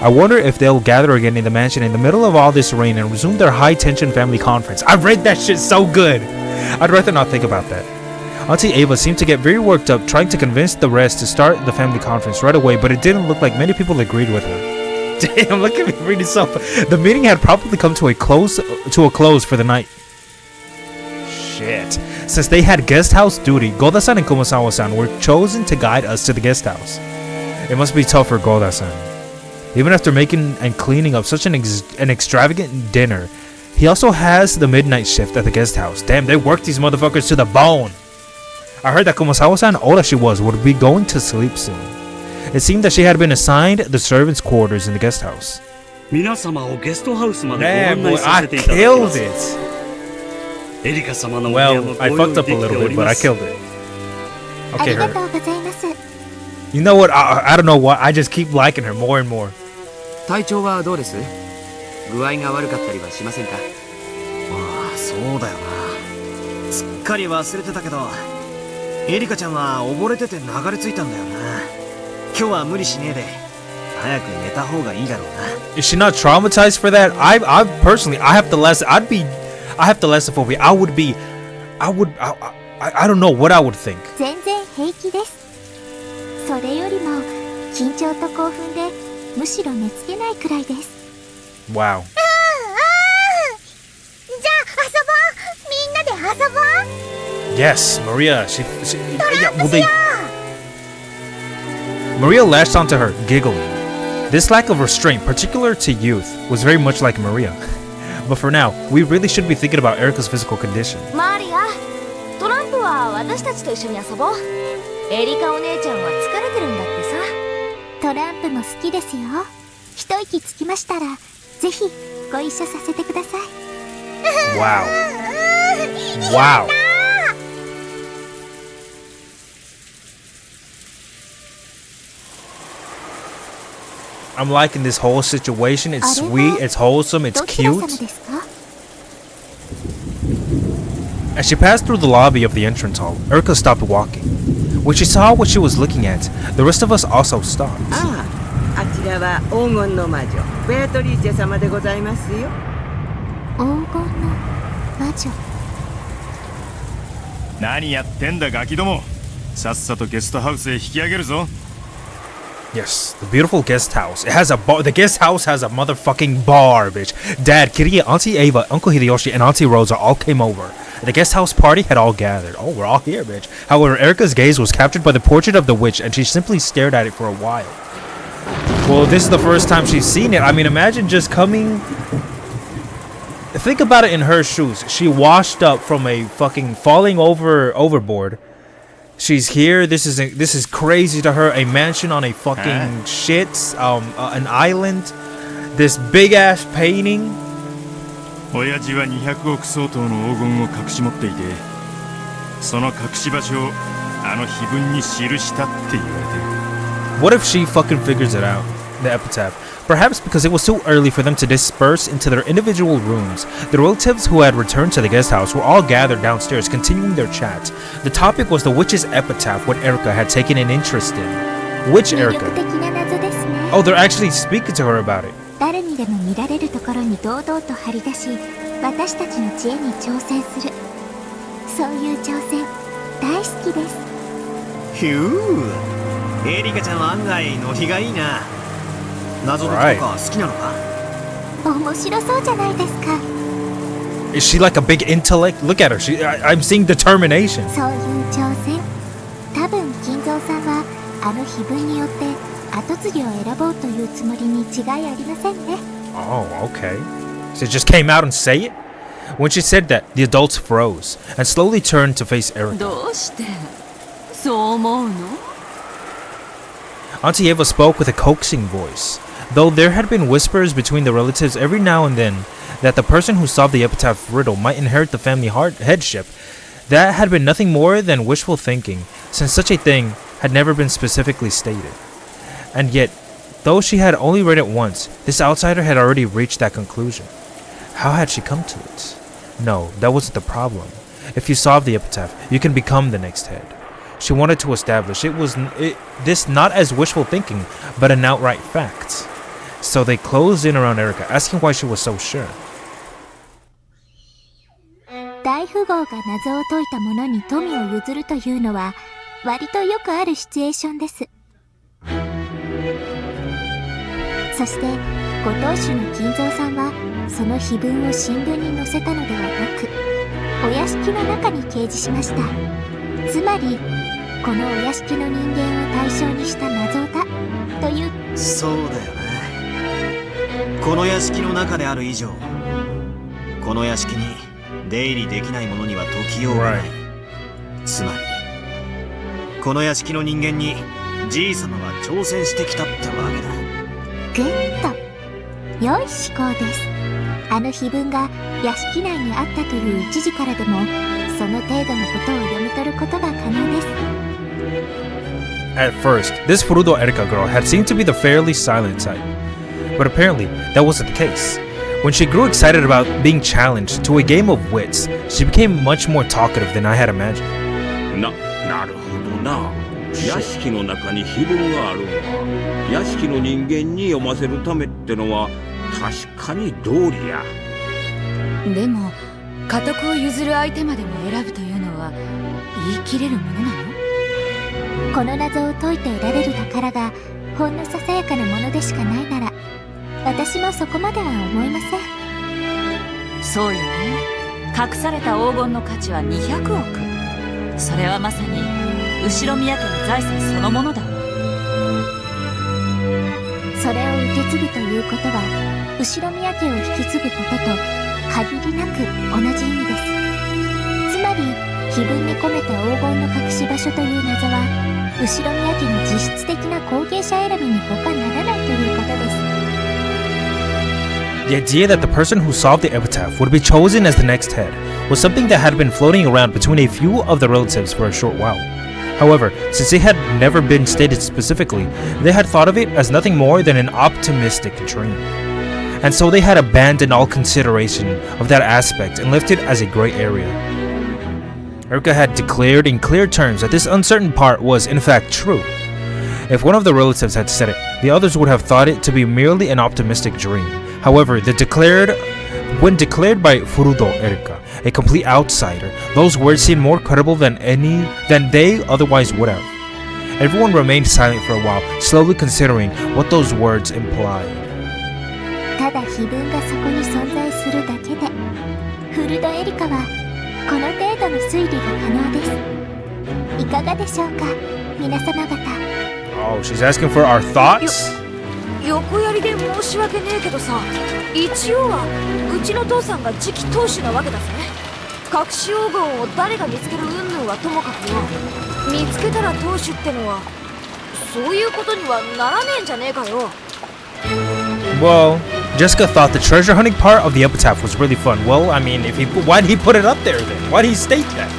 I wonder if they'll gather again in the mansion in the middle of all this rain and resume their high-tension family conference. I read that shit so good. I'd rather not think about that. Auntie Ava seemed to get very worked up, trying to convince the rest to start the family conference right away, but it didn't look like many people agreed with her. Damn, look at me reading stuff. The meeting had probably come to a close for the night. Shit. Since they had guest house duty, Goda-san and Kumasawa-san were chosen to guide us to the guest house. It must be tough for Goda-san. Even after making and cleaning up such an extravagant dinner, he also has the midnight shift at the guest house. Damn, they worked these motherfuckers to the bone. I heard that Kumasawa-san, old as she was, would be going to sleep soon. It seemed that she had been assigned the servants' quarters in the guest house. Damn, boy, I killed it. Well, I fucked up a little bit, but I killed it. Okay, her. You know what? I don't know why. I just keep liking her more and more. 体調はどうです？具合が悪かったりはしませんか？ああ、そうだよな。すっかり忘れてたけど、エリカちゃんは溺れてて流れ着いたんだよな。今日は無理しねえで、早く寝た方がいいだろうな。Is she not traumatized for that? I personally, I have thalassophobia. I don't know what I would think. 全然平気です。それよりも緊張と興奮でむしろ寝つけないくらいです。Wow. じゃあ遊ぼう。みんなで遊ぼう。Yes, Maria. Maria latched onto her, giggling. This lack of restraint, particular to youth, was very much like Maria. But for now, we really should be thinking about Erika's physical condition. マリア、トランプは私たちと一緒に遊ぼう。エリカお姉ちゃんは疲れてるんだってさ。トランプも好きですよ。一息つきましたらぜひご一緒させてください。Wow. Wow. I'm liking this whole situation. It's sweet, it's wholesome, it's cute. As she passed through the lobby of the entrance hall, Erika stopped walking. When she saw what she was looking at, the rest of us also stopped. あちらは黄金の魔女ベアトリーチェ様でございますよ。黄金の魔女。何やってんだガキども。さっさとゲストハウスへ引き上げるぞ。Yes, the beautiful guest house. It has a bar. The guest house has a motherfucking bar, bitch. Dad, Kiria, Auntie Ava, Uncle Hideyoshi, and Auntie Rosa all came over. The guest house party had all gathered. Oh, we're all here, bitch. However, Erika's gaze was captured by the portrait of the witch, and she simply stared at it for a while. Well, this is the first time she's seen it. I mean, imagine just coming... Think about it in her shoes. She washed up from a fucking falling overboard. She's here. This is crazy to her. A mansion on a fucking shit. An island. This big ass painting. 親父は200億相当の黄金を隠し持っていて、その隠し場所をあの碑文に記したって言われてる。What if she fucking figures it out? The epitaph. Perhaps because it was too early for them to disperse into their individual rooms, the relatives who had returned to the guest house were all gathered downstairs continuing their chat. The topic was the witch's epitaph, what Erika had taken an interest in. Which Erika? Oh, they're actually speaking to her about it. 誰にでも見られるところに堂々と張り出し、私たちの知恵に挑戦する。そういう挑戦、大好きです。ひゅー、エリカちゃんは案外ノリがいいな。謎解きとか好きなのか？面白そうじゃないですか。Is she like a big intellect? Look at her. I'm seeing determination. そういう挑戦。多分金蔵さんはあの碑文によって後継ぎを選ぼうというつもりに違いありませんね。Oh, okay. So it just came out and say it? When she said that, the adults froze and slowly turned to face Erika. どうしてそう思うの？ Auntie Eva spoke with a coaxing voice, though there had been whispers between the relatives every now and then that the person who solved the epitaph riddle might inherit the family headship. That had been nothing more than wishful thinking, since such a thing had never been specifically stated. And yet, though she had only read it once, this outsider had already reached that conclusion. How had she come to it? No, that wasn't the problem. If you solve the epitaph, you can become the next head. She wanted to establish this not as wishful thinking, but an outright fact. So they closed in around Erika, asking why she was so sure. 大富豪が謎を解いた者に富を譲るというのは割とよくあるシチュエーションです。そしてご当主の金蔵さんはその碑文を新聞に載せたのではなく、お屋敷の中に掲示しました。つまりこのお屋敷の人間を対象にした謎だという。そうだよね。この屋敷の中である以上、この屋敷に出入りできない者には解きようがない。つまりこの屋敷の人間にじいさまが挑戦してきたってわけだ。グッと良い思考です。あの碑文が屋敷内にあったという一時からでもその程度のことを読み取ることが可能です。At first, this furudo Erika girl had seemed to be the fairly silent type, but apparently that wasn't the case. When she grew excited about being challenged to a game of wits, she became much more talkative than I had imagined. なるほどな。屋敷の中に碑文があるのは屋敷の人間に読ませるためってのは確かに道理や。でも家督を譲る相手までも選ぶというのは言い切れるものなの？この謎を解いて得られる宝がほんのささやかなものでしかないなら私もそこまでは思いません。そうよね。隠された黄金の価値は200億。それはまさに後宮家の財産そのものだわ。それを受け継ぐということは後宮家を引き継ぐことと限りなく同じ意味です。つまり碑文に込めた黄金の隠し場所という謎は後宮家の実質的な後継者選びに他ならないということです。 The idea that the person who solved the epitaph would be chosen as the next head was something that had been floating around between a few of the relatives for a short while. However, since it had never been stated specifically, they had thought of it as nothing more than an optimistic dream. And so they had abandoned all consideration of that aspect and left it as a gray area. Erika had declared in clear terms that this uncertain part was in fact true. If one of the relatives had said it, the others would have thought it to be merely an optimistic dream. However, when declared by furudo erika, a complete outsider, those words seemed more credible than they otherwise would have. Everyone remained silent for a while, slowly considering what those words implied. ただ碑文がそこに存在するだけで、フルドエリカはこの程度の推理が可能です。いかがでしょうか、皆様方。 Oh, she's asking for our thoughts? 横やりで申し訳ねえけどさ、一応はうちの父さんが次期当主なわけだぜ。隠し黄金を誰が見つける云々はともかくよ、見つけたら当主ってのはそういうことにはならねえんじゃねえかよ。 Well, Jessica thought the treasure hunting part of the epitaph was really fun. Well, I mean, why'd he put it up there then? Why'd he state that?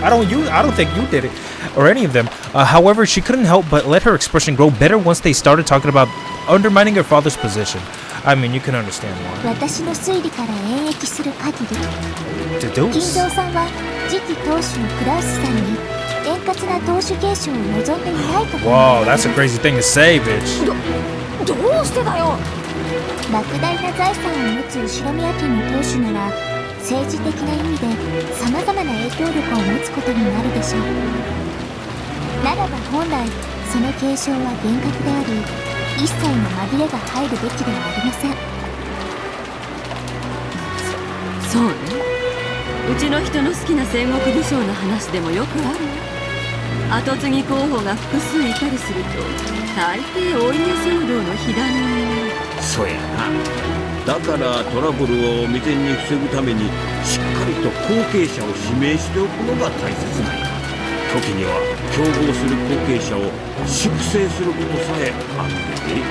I don't think you did it, or any of them. However, she couldn't help but let her expression grow better once they started talking about undermining her father's position. I mean, you can understand why. 私の推理から演繹する限り、 Deduce. 金蔵さんは次期当主のクラウスさんに円滑な当主継承を望んでいないと。 Whoa, that's a crazy thing to say, bitch. どうしてだよ。莫大な財産を持つ後宮家の当主なら政治的な意味でさまざまな影響力を持つことになるでしょう。ならば本来その継承は厳格であり、一切の紛れが入るべきではありません。そうね、うちの人の好きな戦国武将の話でもよくあるわ。跡継ぎ候補が複数いたりすると大抵お家騒動の火種に。そうやな。だからトラブルを未然に防ぐためにしっかりと後継者を指名しておくのが大切なんや。時には競合する後継者を粛清することさえあるんで。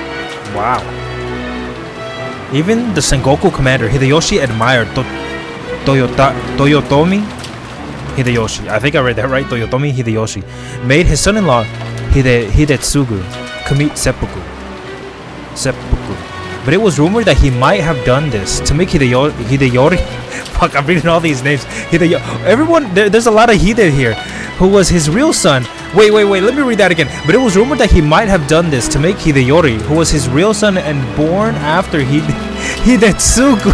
Wow. Even the Sengoku commander Hideyoshi admired Toyotomi Hideyoshi. I think I read that right. Toyotomi Hideyoshi made his son-in-law Hidetsugu commit seppuku. But it was rumored that he might have done this to make Hideyori. Fuck, I'm reading all these names. Everyone, there's a lot of Hide here. Who was his real son. Wait, let me read that again. But it was rumored that he might have done this to make Hideyori, who was his real son and born after Hidetsugu,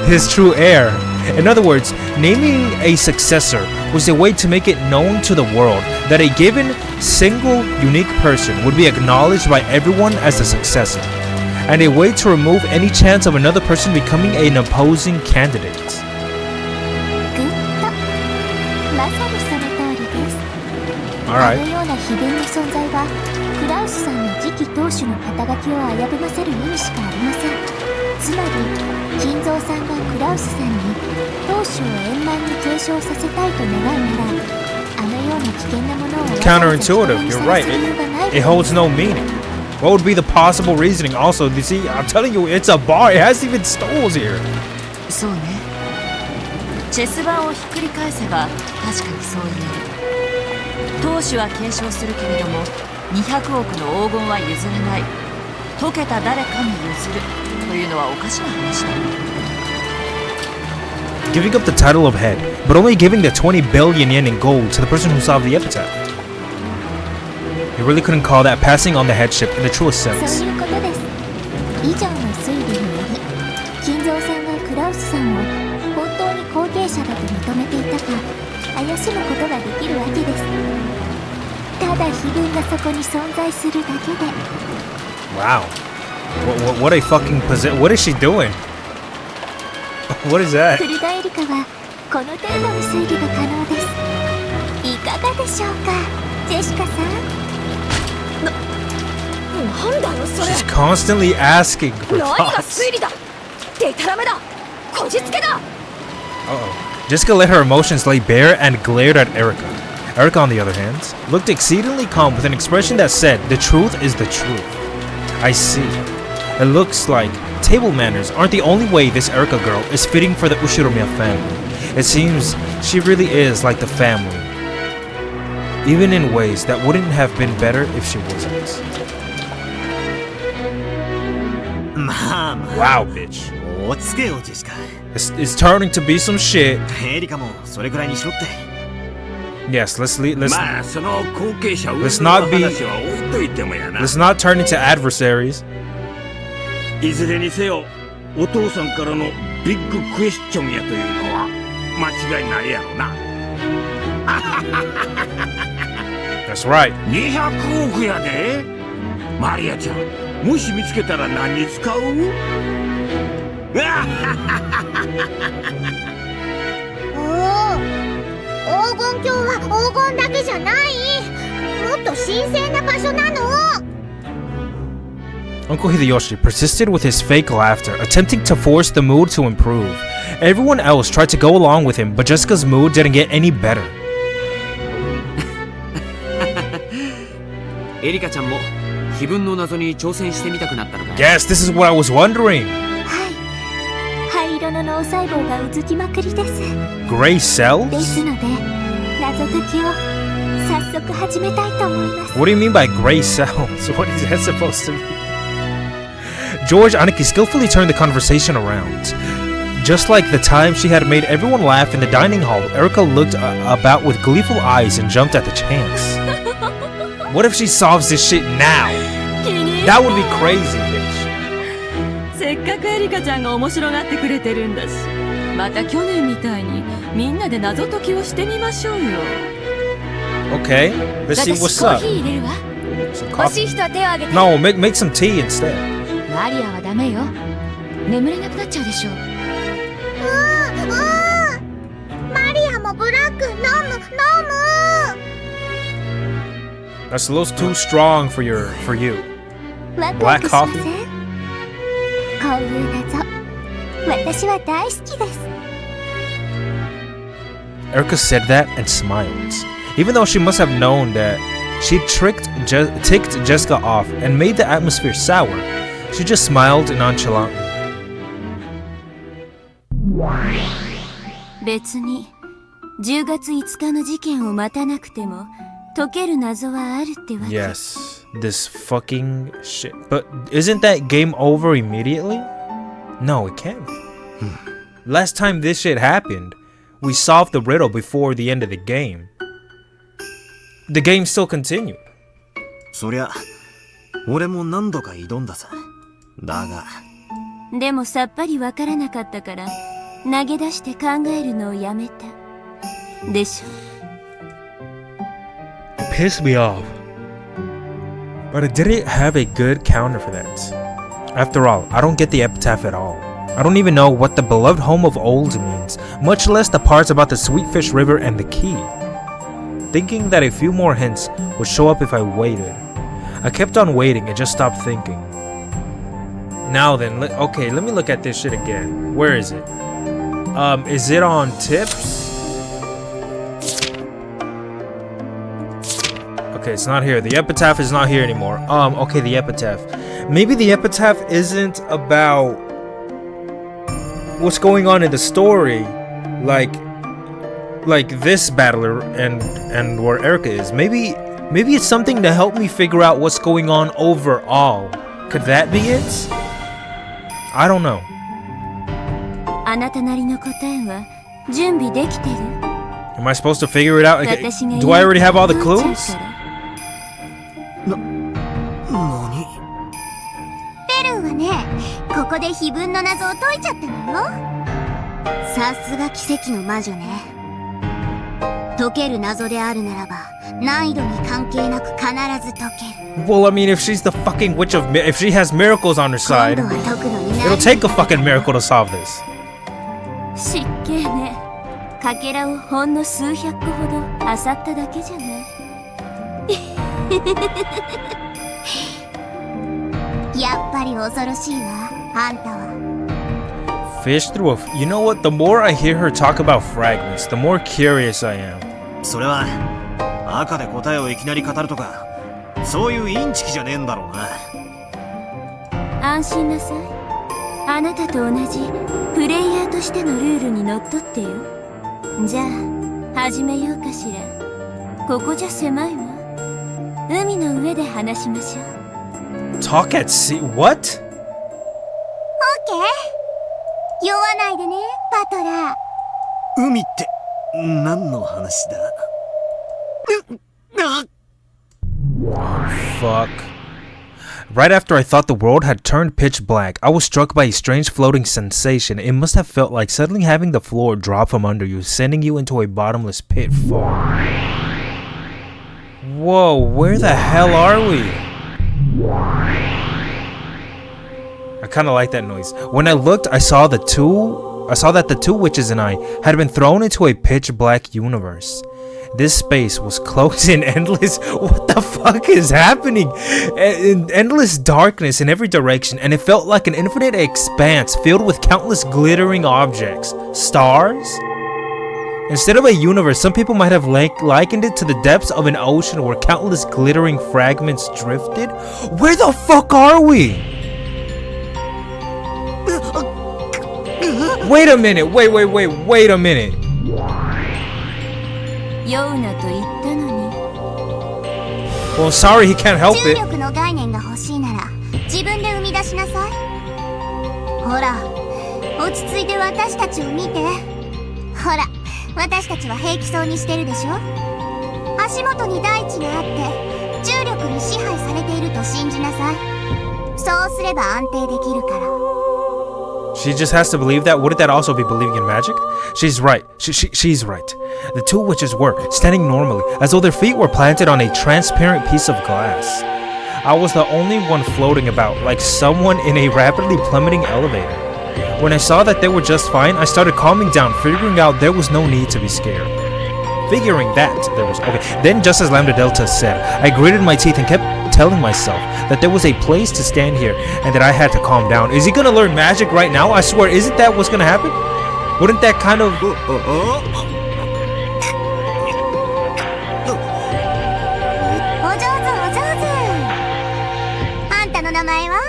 his true heir. In other words, naming a successor was a way to make it known to the world that a given single unique person would be acknowledged by everyone as a successor, and a way to remove any chance of another person becoming an opposing candidate. まさにその通りです。 Alright. あのような秘伝の存在はクラウスさんの次期当主の肩書きを危ぶませる意味しかありません。つまり金蔵さんがクラウスさんに当主を円満に継承させたいと願うなら、あのような危険なものを Counterintuitive, you're right. It holds no meaning. What would be the possible reasoning? Also, you see, I'm telling you, it's a bar. It has even stalls here. そうね。チェス盤をひっくり返せば確かにそう言える。当主は継承するけれども200億の黄金は譲らない。解けた誰かに譲るというのはおかしな話だ。Giving up the title of head, but only giving the 20 billion yen in gold to the person who solved the epitaph. You really couldn't call that passing on the headship in the truest sense. そういうことです。以上の推理により金蔵さんがクラウスさんを本当に後継者だと認めていたか怪しむことができるわけです。ただ碑文がそこに存在するだけで。 Wow. What a fucking position. What is she doing? What is that? フルダエリカはこの程度の推理が可能です。いかがでしょうか、ジェシカさん。なんだよそれ。 She's constantly asking for 何が thoughts. 推理だ。デタラメだ。こじつけだ。 Uh-oh. Jessica let her emotions lay bare and glared at Erika. Erika, on the other hand, looked exceedingly calm with an expression that said, "The truth is the truth." I see. It looks like table manners aren't the only way this Erika girl is fitting for the Ushiromiya family. It seems she really is like the family, even in ways that wouldn't have been better if she wasn't. Wow, bitch. It's turning to be some shit. Yes, let's not turn into adversaries. いずれにせよお父さんからのビッグクエスチョンやというのは間違いないやろな。That's right. 200億やで。マリアちゃん、もし見つけたら何に使う？黄金鏡は黄金だけじゃない。もっと神聖な場所なの。 Uncle Hideyoshi persisted with his fake laughter, attempting to force the mood to improve. Everyone else tried to go along with him, but Jessica's mood didn't get any better. エリカちゃんも碑文の謎に挑戦してみたくなったのかい？ Yes, this is what I was wondering. 灰色の脳細胞がうずきまくりです。 Gray cells? ですので、謎解きを早速始めたいと思います。 What do you mean by gray cells? What is that supposed to mean? George Aniki skillfully turned the conversation around. Just like the time she had made everyone laugh in the dining hall, Erika looked about with gleeful eyes and jumped at the chance. What if she solves this shit now? That would be crazy, bitch. せっかくエリカちゃんが面白がってくれてるんだし、また去年みたいにみんなで謎解きをしてみましょうよ。 Okay, let's see what's up. 欲しい人は手を挙げて。 No, make some tea instead. マリアはダメよ。眠れなくなっちゃうでしょ。マリアもブラック飲む。 That's a little too strong for you. ワクワ Black クしま coffee? せん？こういう謎、私は大好きです。 Erika said that and smiled, even though she must have known that she ticked Jessica off and made the atmosphere sour. She just smiled nonchalantly. 別に10月5日の事件を待たなくても解ける謎はあるってわけ。 Yes, this fucking shit. But isn't that game over immediately? No, it can't. Last time this shit happened, we solved the riddle before the end of the game. The game still continued. そりゃ、俺も何度か挑んださ。だが。でもさっぱりわからなかったから投げ出して考えるのをやめた。でしょ。 Pissed me off. But I didn't have a good counter for that. After all, I don't get the epitaph at all. I don't even know what the beloved home of old means, much less the parts about the Sweetfish River and the key. Thinking that a few more hints would show up if I waited, I kept on waiting and just stopped thinking. Now then, okay, let me look at this shit again. Where is it? Is it on tips? Okay, it's not here. The epitaph is not here anymore. Okay, the epitaph. Maybe the epitaph isn't about what's going on in the story, like this battler and where Erika is. Maybe it's something to help me figure out what's going on overall. Could that be it? I don't know. あなたなりの答えは準備できてる？ Am I supposed to figure it out? Okay, do I already have all the clues? ペルーはね、ここで碑文の謎を解いちゃったのよ。さすが奇跡の魔女ね。解ける謎であるならば難易度に関係なく必ず解ける。 Well, I mean, if she's the fucking witch of if she has miracles on her side, it'll take a fucking miracle to solve this. 失敬ね。かけらをほんの数百個ほど漁っただけじゃない。やっぱり恐ろしいわ、あんたは。Fish through a... You know what? The more I hear her talk about fragments, the more curious I am. それは赤で答えをいきなり語るとかそういうインチキじゃねえんだろうな。安心なさい。あなたと同じプレイヤーとしてのルールにのっとってよ。じゃあ始めようかしら。ここじゃ狭いわ。海の上で話しましょう。 Talk at sea? What? オッケー。酔わないでね、バトラー。海って何の話だ。Fuck. Right after I thought the world had turned pitch black, I was struck by a strange floating sensation. It must have felt like suddenly having the floor drop from under you, sending you into a bottomless pit fall. Whoa, where the hell are we? I kind of like that noise. When I looked, I saw that the two witches and I had been thrown into a pitch black universe. This space was closed in endless... What the fuck is happening? In endless darkness in every direction, and it felt like an infinite expanse filled with countless glittering objects. Stars? Instead of a universe, some people might have likened it to the depths of an ocean where countless glittering fragments drifted. Where the fuck are we? Wait a minute, wait a minute. Well, sorry, he can't help it. 重力の概念が欲しいなら自分で生み出しなさい。ほら、落ち着いて私たちを見て。ほら、私たちは平気そうにしてるでしょ。足元に大地があって重力に支配されていると信じなさい。そうすれば安定できるから。 She just has to believe that? Wouldn't that also be believing in magic? She's right. She's right. The two witches were standing normally, as though their feet were planted on a transparent piece of glass. I was the only one floating about, like someone in a rapidly plummeting elevator. When I saw that they were just fine, I started calming down, figuring out there was no need to be scared. Figuring that there was... Okay, then just as Lambda Delta said, I gritted my teeth and kept telling myself that there was a place to stand here and that I had to calm down. Is he gonna learn magic right now? I swear, isn't that what's gonna happen? Wouldn't that kind of... あんたの名前は？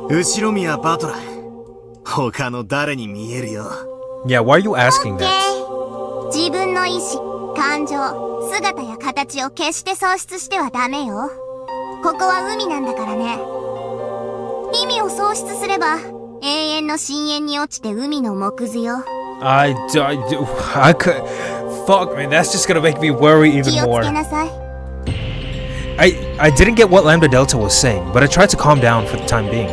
後ろ宮バトラー。他の誰に見えるよ。 Yeah, why are you asking that? 自分の意志、感情、姿や形を決して喪失してはダメよ。ここは海なんだからね。意味を喪失すれば永遠の深淵に落ちて海の藻図よ。I could... Fuck, man, that's just gonna make me worry even more. 気をつけなさい。I didn't get what Lambda Delta was saying, but I tried to calm down for the time being.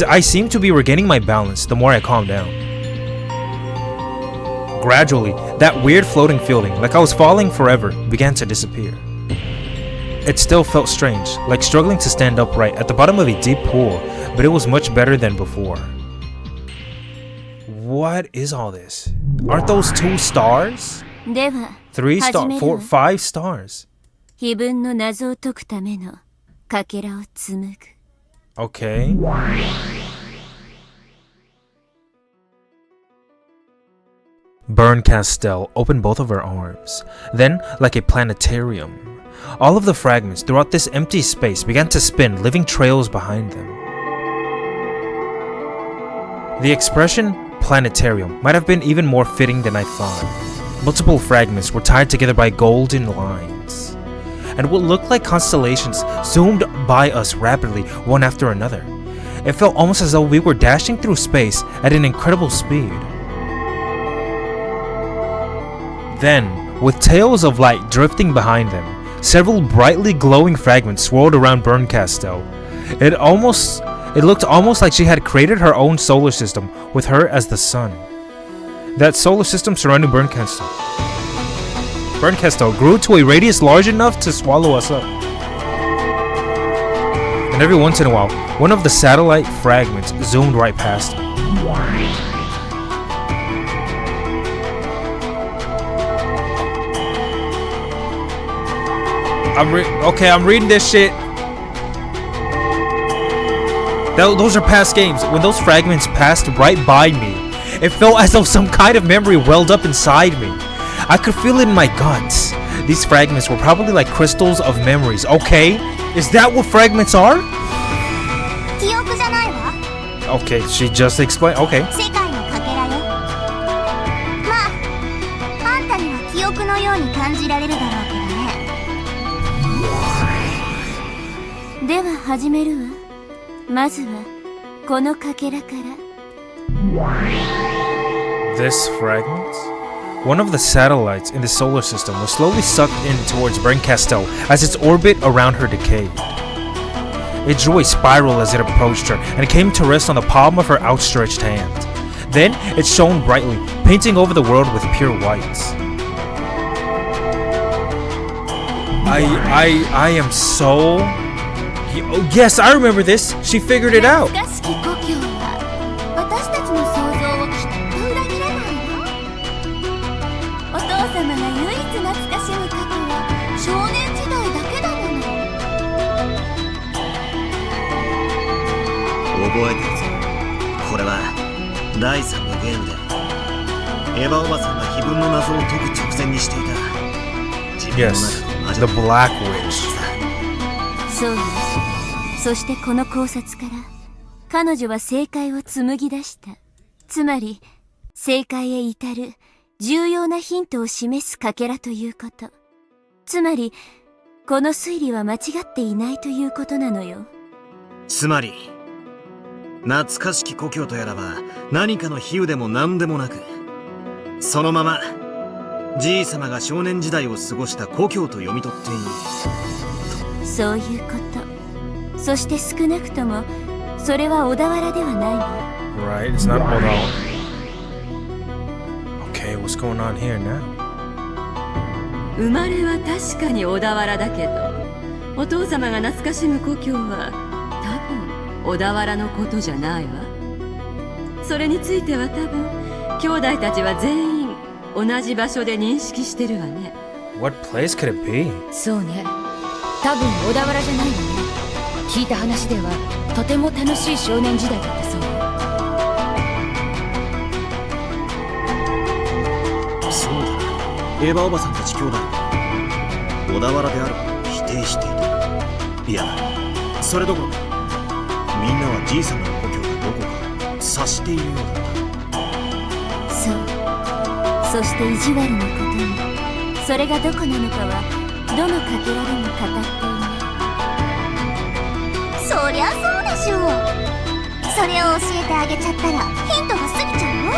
I seemed to be regaining my balance the more I calmed down. Gradually, that weird floating feeling, like I was falling forever, began to disappear. It still felt strange, like struggling to stand upright at the bottom of a deep pool, but it was much better than before. What is all this? Aren't those 2 stars? 3 stars? 4, 5 stars. 碑文の謎を解くためのかけらを紡ぐ。 Okay. Bernkastel opened both of her arms. Then, like a planetarium, all of the fragments throughout this empty space began to spin, leaving trails behind them. The expression planetarium might have been even more fitting than I thought. Multiple fragments were tied together by golden lines, and what looked like constellations zoomed by us rapidly, one after another. It felt almost as though we were dashing through space at an incredible speed. Then, with tails of light drifting behind them, several brightly glowing fragments swirled around Bernkastel. It looked almost like she had created her own solar system, with her as the sun. That solar system surrounding Bernkastel grew to a radius large enough to swallow us up. And every once in a while, one of the satellite fragments zoomed right past her. I'm reading this shit. Those are past games. When those fragments passed right by me, it felt as though some kind of memory welled up inside me. I could feel it in my guts. These fragments were probably like crystals of memories, okay? Is that what fragments are? 記憶じゃないわ。 Okay, she just explained. Okay. 世界のかけらよ。まあ、あんたには記憶のように感じられるだろうけどね。では始めるわ。まずはこのかけらから。 This fragment? One of the satellites in the solar system was slowly sucked in towards Bryn Castell as its orbit around her decayed. It drew a spiral as it approached her, and it came to rest on the palm of her outstretched hand. Then it shone brightly, painting over the world with pure white. I am so... Oh, yes, I remember this. She figured it out. 覚えてるぞ。これは第3のゲームでエヴァおばさんが碑文の謎を解く直前にしていた自分の中の魔女 The Black Witch。 そうよ。そしてこの考察から彼女は正解を紡ぎ出した。つまり正解へ至る重要なヒントを示すかけらということ。つまりこの推理は間違っていないということなのよ。つまり懐かしき故郷とやらば何かの比喩でも何でもなく、そのままじいさまが少年時代を過ごした故郷と読み取っていい。そういうこと。そして少なくともそれは小田原ではないわ。 Right, it's not Oda. Okay, what's going on here now? 生まれは確かに小田原だけど、お父様が懐かしむ故郷は多分小田原のことじゃないわ。それについては多分兄弟たちは全員同じ場所で認識してるわね。 What place could it be? そうね、多分小田原じゃないわね。聞いた話ではとても楽しい少年時代だったそう。そうだ、エヴァおばさんたち兄弟は小田原であることを否定していた。いや、それどころかみんなはじいさまの故郷がどこか察しているようだった。そう。そして意地悪なことに、それがどこなのかはどのかけらでも語っていない。そりゃそうでしょう。それを教えてあげちゃったらヒントが過ぎちゃうよ。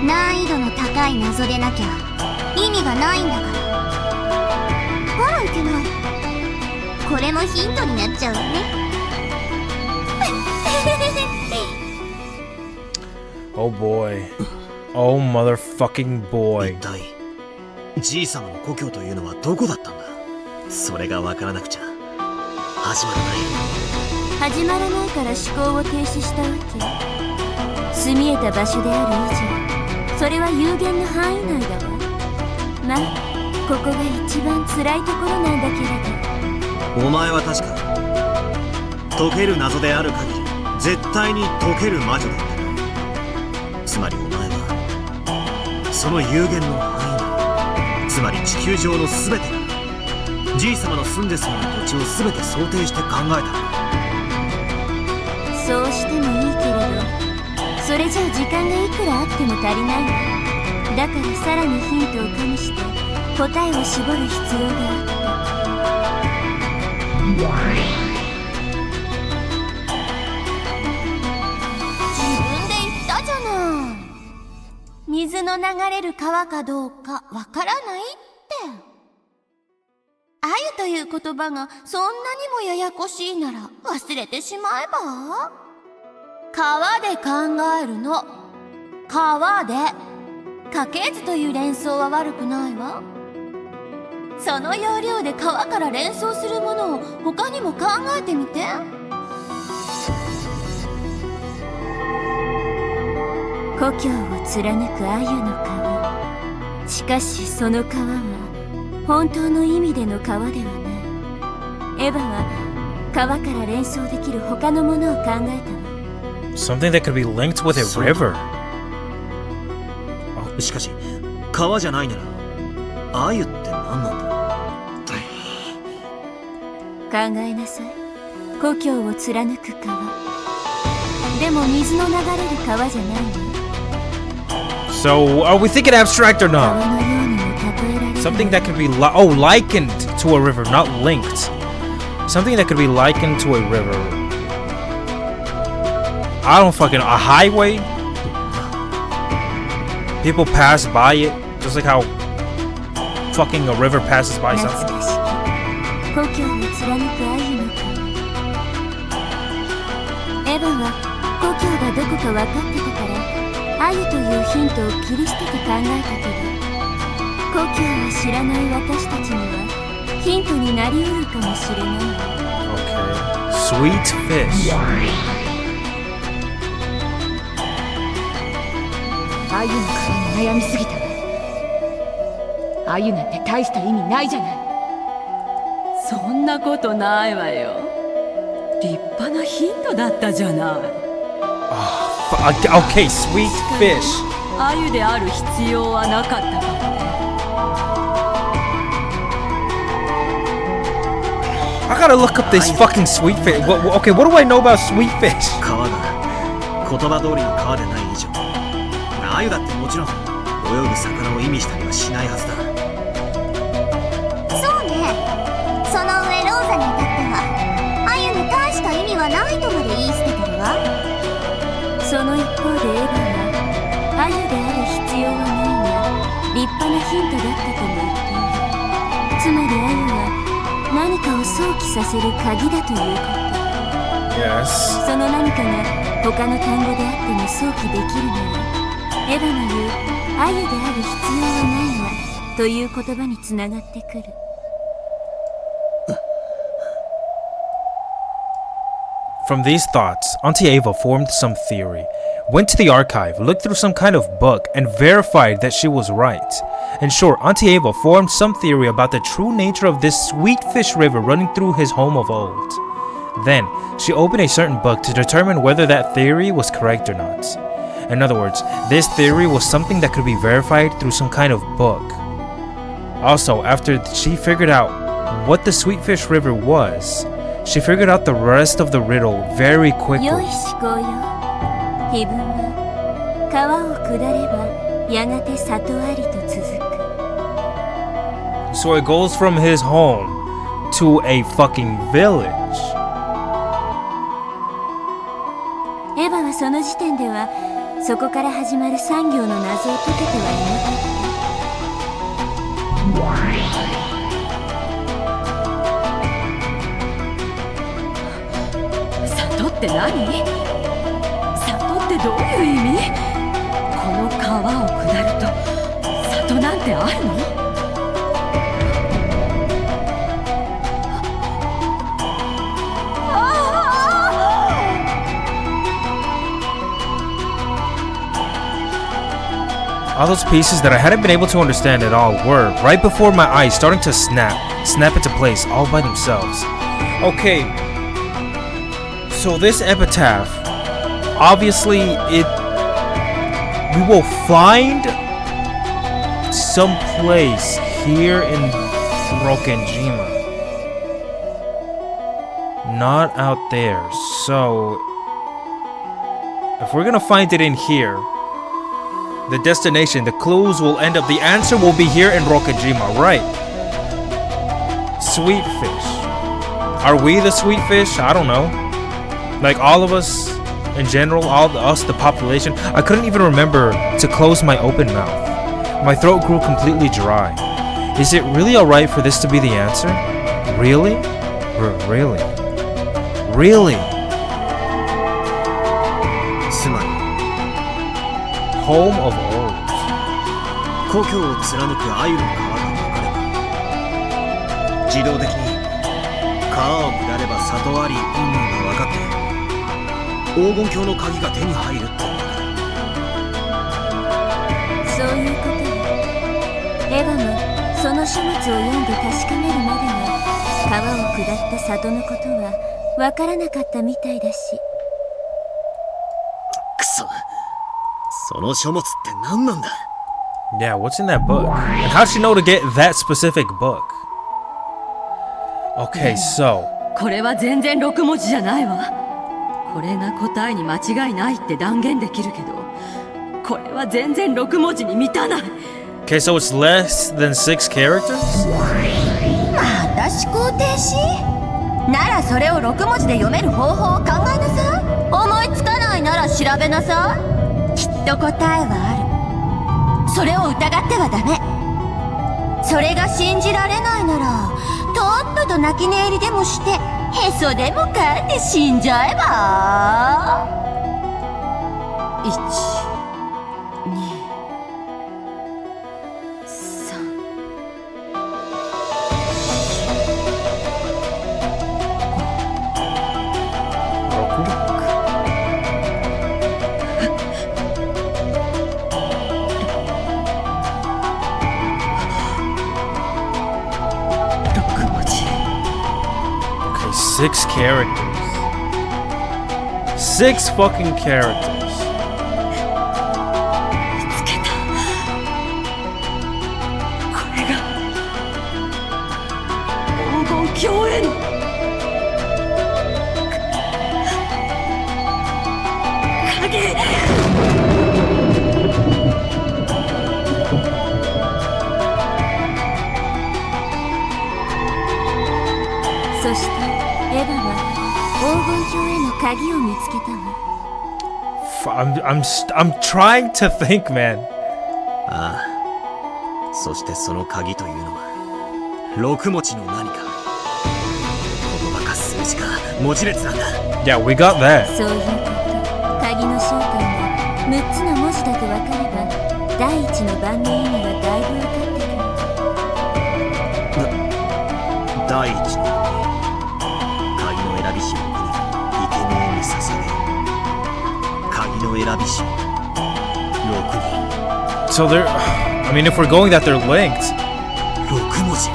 難易度の高い謎でなきゃ意味がないんだから。あらいけない。これもヒントになっちゃうわね。Oh boy. Oh motherfucking boy. 一体じいさまの故郷というのはどこだったんだ。それがわからなくちゃ始まらない。始まらないから思考を停止したわけ。住み得た場所である以上、それは有限の範囲内だわ。まあここが一番辛いところなんだけれど。お前は確か解ける謎である限り絶対に解ける魔女だった。つまりお前はその有限の範囲内、つまり地球上の全てがじいさまの住んでそうな土地を全て想定して考えた。そうしてもいいけれど、それじゃあ時間がいくらあっても足りないわ。だからさらにヒントを加味して答えを絞る必要があった。自分で言ったじゃない。水の流れる川かどうかわからないって。あゆという言葉がそんなにもややこしいなら忘れてしまえば。川で考えるの。川で。家系図という連想は悪くないわ。その要領で川から連想するものを他にも考えてみて。故郷を貫くアユの川。しかしその川は本当の意味での川ではない。エヴァは川から連想できる他のものを考えたわ。 Something that could be linked with a river. しかし川じゃないなら鮎って何なんだ。考えなさい。故郷を貫く川。でも水の流れる川じゃないの。 So, are we thinking abstract or not? Something that could be likened to a river, not linked. Something that could be likened to a river. I don't fucking... A highway? People pass by it, just like how fucking a river passes by something. 故郷を貫く鮎の川。エヴァは故郷がどこか分かってたから鮎というヒントを切り捨てて考えたけど、故郷を知らない私たちにはヒントになりうるかもしれないわ。 Okay. Sweet fish. 鮎の川に悩みすぎたわ。鮎なんて大した意味ないじゃない。そんなことないわよ。立派なヒントだったじゃない。Okay, sweet fish. 鮎である必要はなかったかもね。I gotta look up this fucking sweet fish. Okay, what do I know about sweet fish? 川が言葉通りの川でない以上、鮎だってもちろん泳ぐ魚を意味したりはしないはずだ。そうね。その上ローザに至っては鮎に大した意味はないとまで言い捨ててるわ。その一方でエヴァは鮎である必要はないが立派なヒントだったとも言っている。つまり鮎は何かを想起させる鍵だということ。 Yes. その何かが他の単語であっても想起できるなら、エヴァの言う鮎である必要はないがという言葉につながってくる。From these thoughts, Auntie Ava formed some theory, went to the archive, looked through some kind of book, and verified that she was right. In short, Auntie Ava formed some theory about the true nature of this sweet fish river running through his home of old. Then, she opened a certain book to determine whether that theory was correct or not. In other words, this theory was something that could be verified through some kind of book. Also, after she figured out what the Sweet Fish River was, she figured out the rest of the riddle very quickly. よい思考よ。碑文は川を下ればやがて里ありと続く。 So it goes from his home to a fucking village. エヴァはその時点ではそこから始まる産業の謎を解けてはいなかった。 里って何？里ってどういう意味？この川を下ると里なんてあるの？ All those pieces that I hadn't been able to understand at all were, right before my eyes, starting to snap into place all by themselves. Okay, so this epitaph, obviously we will find some place here in Rokkenjima. Not out there, so if we're gonna find it in here, the destination, the clues will end up, the answer will be here in Rokkenjima, right? Sweet fish. Are we the sweet fish? I don't know. Like all of us in general, the population. I couldn't even remember to close my open mouth. My throat grew completely dry. Is it really alright for this to be the answer? Really? Really? Really? Home of old. 故郷を貫く鮎の川が分かれば自動的に川を下れば里あり云々が分かって黄金鏡の鍵が手に入るっていうわけだ。そういうことよ。エヴァもその書物を読んで確かめるまでは川を下った里のことはわからなかったみたいだし。くそ、その書物って何なんだ。 Yeah, what's in that book? And how'd she know to get that specific book? Okay, so これは全然6文字じゃないわ。これが答えに間違いないって断言できるけど、これは全然6文字に満たない。 Okay, so it's less than 6 characters? また思考停止？ならそれを6文字で読める方法を考えなさい。思いつかないなら調べなさい。きっと答えはある。それを疑ってはダメ。それが信じられないならとっとと泣き寝入りでもしてへそでもかいて死んじゃえば。1、2、6 characters. 6 fucking characters. 見つけた。これが黄金鏡への鍵。そしてエヴァは黄金鏡への鍵を見つけたわ。I'm trying to think, man. ああ、そしてその鍵というのは6文字の何か。言葉か数字か文字列なんだ。 Yeah, we got that. そういうこと。鍵の正体が6つの文字だと分かれば第一の番の意味がだいぶ分かってくる。第一の鍵の選びしを国生贄に捧げ、鍵の選びし6人。 So they're, I mean, if we're going that they're linked, 6文字。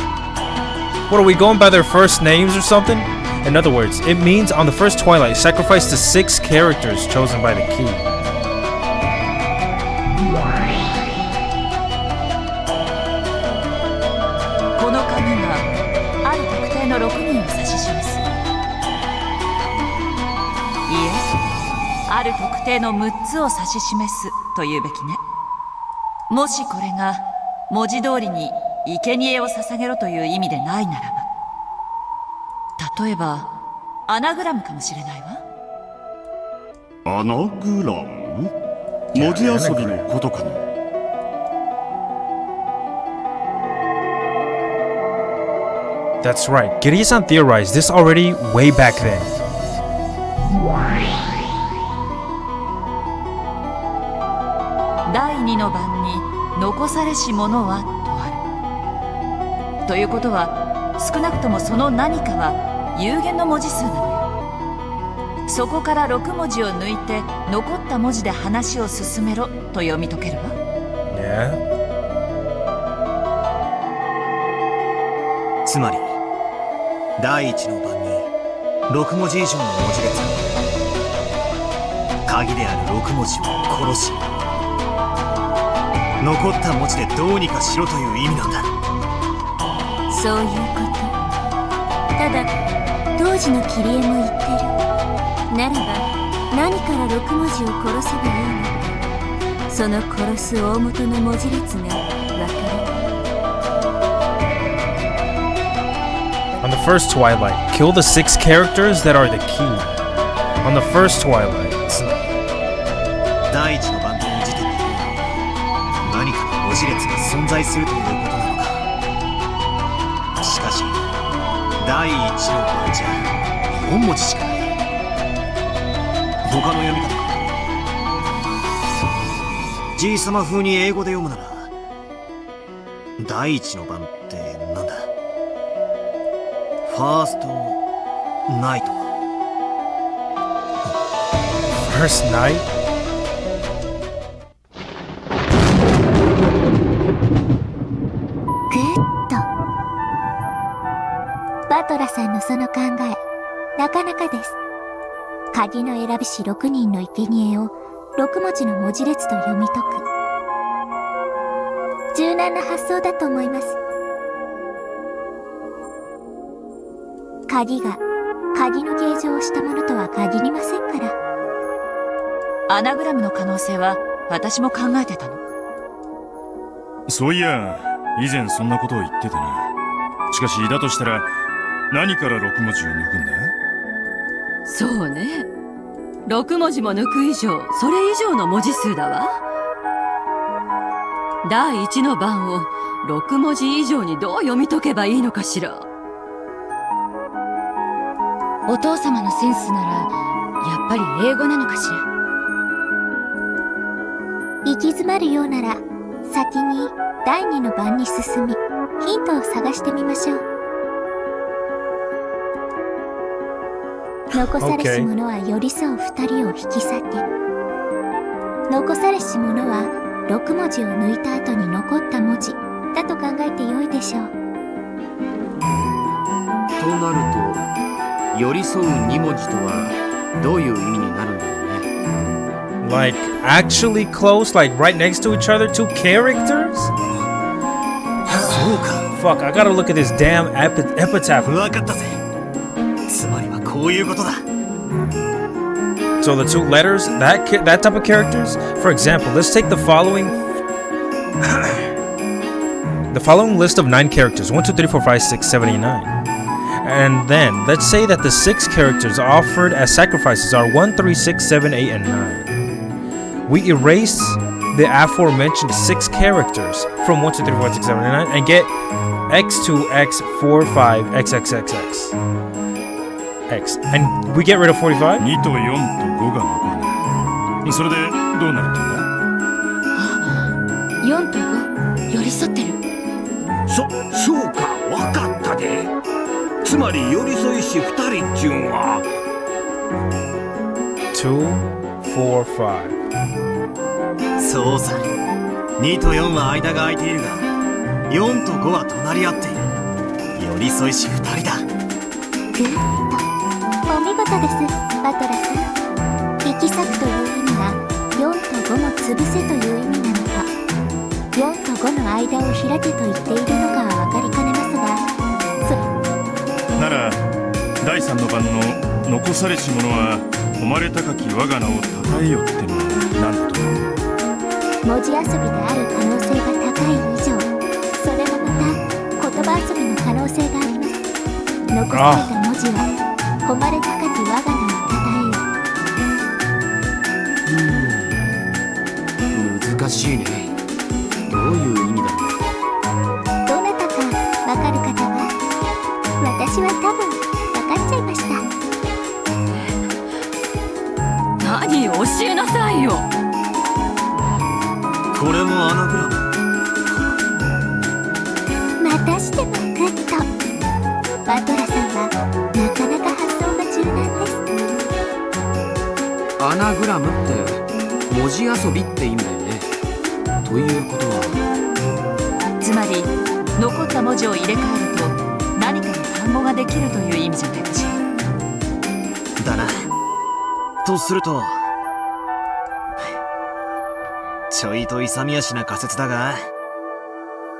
what are we going by their first names or something? In other words, it means on the first Twilight, sacrifice the 6 characters chosen by the key. この鍵がある特定の6人を指し示す。いえ、ある特定の6つを指し示すというべきね。もしこれが文字通りに生贄を捧げろという意味でないならば、例えばアナグラムかもしれないわ。アナグラム？文字遊びのことかな。That's right. Gideon theorized this already way back then. 第2の番に残されし者はとある。ということは少なくともその何かは有限の文字数なのよ。そこから6文字を抜いて残った文字で話を進めろと読み解けるわ。Yeah. つまり第一の番に6文字以上の文字列が鍵である6文字を殺し、残った文字でどうにかしろという意味なんだ。そういうこと。ただ当時の切り絵も言ってる。ならば何から6文字を殺せばいいのか、その殺す大元の文字列が分かる。On the first Twilight, kill the 6 characters that are the key. On the first Twilight. 第一の番という時点で何かの文字列が存在するということなのか。しかし第一の番じゃ4文字しかない。他の読み方か。じいさま風に英語で読むなら第一の番ってなんだ。ファーストナイト。 First night? グッド。バトラさんのその考えなかなかです。鍵の選びし6人の生贄を6文字の文字列と読み解く。柔軟な発想だと思います。鍵が鍵の形状をしたものとは限りませんから。アナグラムの可能性は私も考えてたの。そういや、以前そんなことを言ってたな。しかしだとしたら何から6文字を抜くんだ？そうね。6文字も抜く以上、それ以上の文字数だわ。第1の番を6文字以上にどう読み解けばいいのかしら。お父様のセンスならやっぱり英語なのかしら。行き詰まるようなら先に第2の番に進み、ヒントを探してみましょう。残されし者は寄り添う2人を引き裂け。残されし者は6文字を抜いた後に残った文字だと考えてよいでしょう。となると、寄り添う2文字とはどういう意味になるんだろうね。Like actually close, like right next to each other, two characters? そうか。 Fuck, I gotta look at this damn epitaph. わかったぜ。つまりはこういうことだ。 So the two letters, that type of characters. For example, let's take the following list of 9 characters: 1, 2, 3, 4, 5, 6, 7, 8, 9. And then let's say that the 6 characters offered as sacrifices are 1, 3, 6, 7, 8, and 9. We erase the aforementioned 6 characters from 1, 2, 3, 4, 5, 6, 7, 8, 9 and get x2, x4, 5, xxxx. X. And we get rid of 45? 2と4と5が残る。それでどうなるってんだ？4と5寄り添ってる。そうか、わかったで。つまり寄り添いし2人っちゅうんは2, 4, 5. そうさ。2と4は間が空いているが、4と5は隣り合っている。寄り添いし2人だ。グッド。お見事です、バトラさん。引き裂くという意味が4と5も潰せという意味なのか、4と5の間を開けと言っているのかは分かりかねますが、なら第3の番の残されし者は誉れ高き我が名をたたえよってのは何だと思う？文字遊びである可能性が高い以上、それもまた言葉遊びの可能性があります。残された文字は誉れ高き我が名をたたえよ。難しいね。どういう意味だろう。どなたかわかる方は？私は多分分かっちゃいました。何？教えなさいよ。これもアナグラム。またしてもグッド。バトラさんはなかなか発想が柔軟です。アナグラムって文字遊びって意味だよね。ということは、つまり残った文字を入れ替えると何かの単語ができるという意味じゃないかしら。だな。とすると、ちょいと勇み足な仮説だが、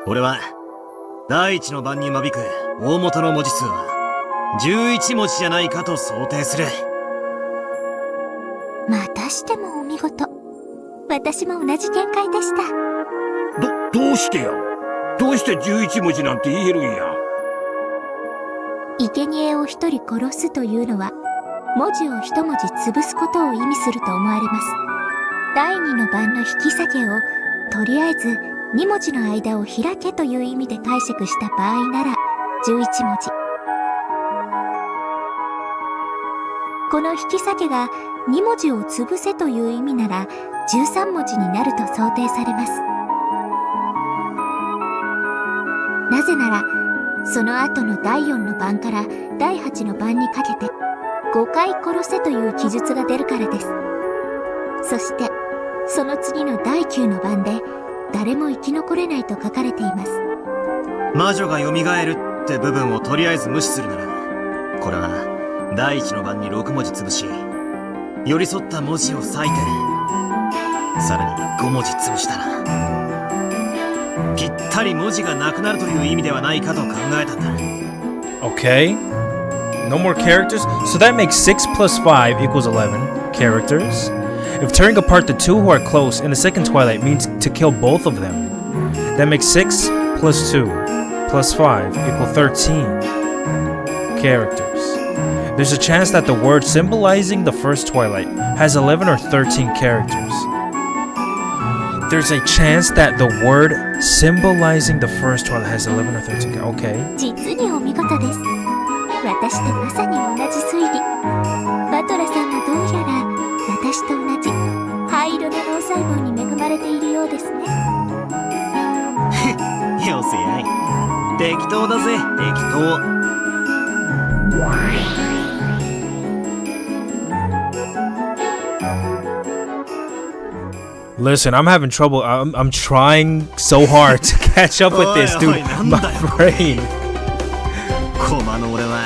俺は第一の番に間引く大元の文字数は11文字じゃないかと想定する。またしてもお見事。私も同じ見解でした。どうしてや？どうして11文字なんて言えるんや？生贄を一人殺すというのは、文字を一文字潰すことを意味すると思われます。第2の番の引き裂けを、とりあえず2文字の間を開けという意味で解釈した場合なら11文字。この引き裂けが2文字を潰せという意味なら13文字になると想定されます。なぜなら、その後の第4の番から第8の番にかけて5回殺せという記述が出るからです。そしてその次の第9の番で誰も生き残れないと書かれています。魔女が蘇るって部分をとりあえず無視するなら、これは第1の番に6文字潰し、寄り添った文字を割いて、さらに5文字潰したら、ぴったり文字がなくなるという意味ではないかと考えたんだ。 Okay. No more characters? So that makes 6 plus 5 equals 11 characters. If tearing apart the two who are close in the second twilight means to kill both of them, that makes 6 plus 2 plus 5 equal 13 characters. There's a chance that the word symbolizing the first twilight has 11 or 13 characters. There's a chance that the word symbolizing the first twilight has 11 or 13 characters. Okay. 実にお見事です。私とまさに同じ推理。バトラさんもどうやら私と同じ灰色の脳細胞に恵まれているようですね。よせやい。適当だぜ、適当。Listen, I'm having trouble. I'm trying so hard to catch up with this, dude. My brain. コマの俺は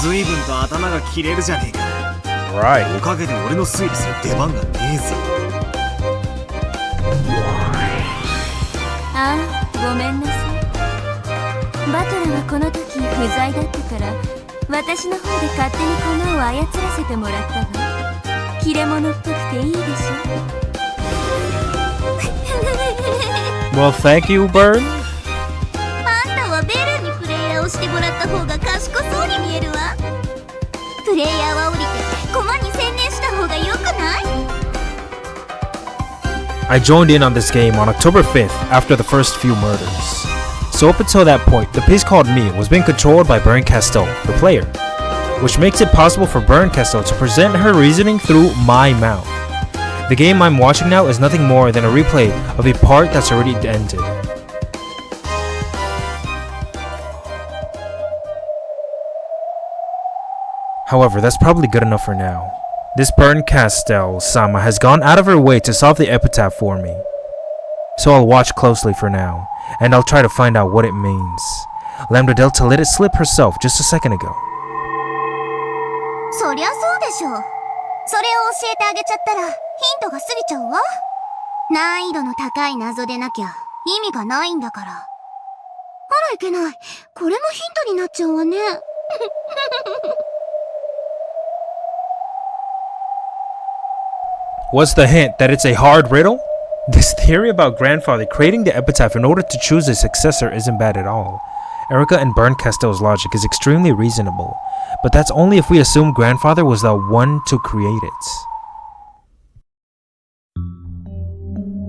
随分と頭が切れるじゃねえか。Right. おかげで俺の推理する出番がねえぜ。ああ、ごめんなさい。バトラはこの時不在だったから、私の方で勝手に駒を操らせてもらったわ。切れ者っぽくていいでしょ。Well, thank you, Bird. あんたはベルにプレイヤーをしてもらった方が賢そうに見えるわ。プレイヤーは降りて駒に専念した方がよくない？ I joined in on this game on October 5th after the first few murders. So up until that point, the piece called me was being controlled by Berncastel, the player, which makes it possible for Berncastel to present her reasoning through my mouth. The game I'm watching now is nothing more than a replay of a part that's already ended. However, that's probably good enough for now. This Berncastel-sama has gone out of her way to solve the epitaph for me. So I'll watch closely for now, and I'll try to find out what it means. Lambda Delta let it slip herself just a second ago. そりゃそうでしょ。それを教えてあげちゃったらヒントが過ぎちゃうわ。難易度の高い謎でなきゃ意味がないんだから。あらいけない。これもヒントになっちゃうわね。What's the hint? That it's a hard riddle? This theory about grandfather creating the epitaph in order to choose a successor isn't bad at all. Erika and Berncastel's logic is extremely reasonable, but that's only if we assume grandfather was the one to create it.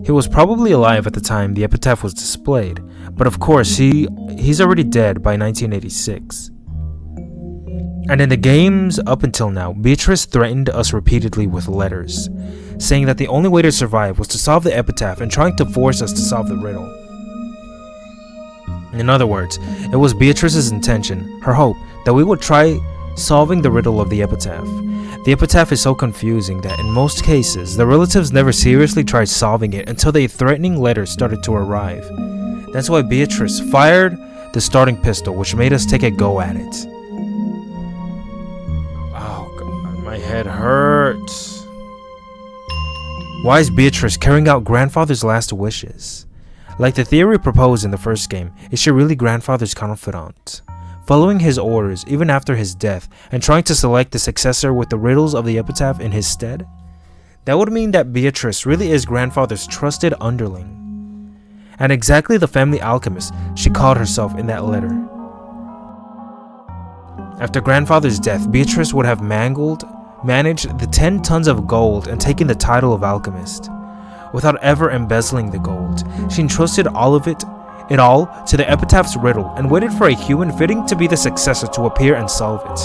He was probably alive at the time the epitaph was displayed, but of course he's already dead by 1986. And in the games up until now, Beatrice threatened us repeatedly with letters, saying that the only way to survive was to solve the epitaph and trying to force us to solve the riddle. In other words, it was Beatrice's intention, her hope, that we would try solving the riddle of the epitaph. The epitaph is so confusing that in most cases, the relatives never seriously tried solving it until the threatening letters started to arrive. That's why Beatrice fired the starting pistol, which made us take a go at it. Oh god, my head hurts. Why is Beatrice carrying out grandfather's last wishes? Like the theory proposed in the first game, is she really grandfather's confidant? Following his orders even after his death and trying to select the successor with the riddles of the epitaph in his stead? That would mean that Beatrice really is grandfather's trusted underling. And exactly the family alchemist she called herself in that letter. After grandfather's death, Beatrice would have managed the 10 tons of gold and taken the title of alchemist. Without ever embezzling the gold, she entrusted all of it all to the epitaph's riddle and waited for a human fitting to be the successor to appear and solve it.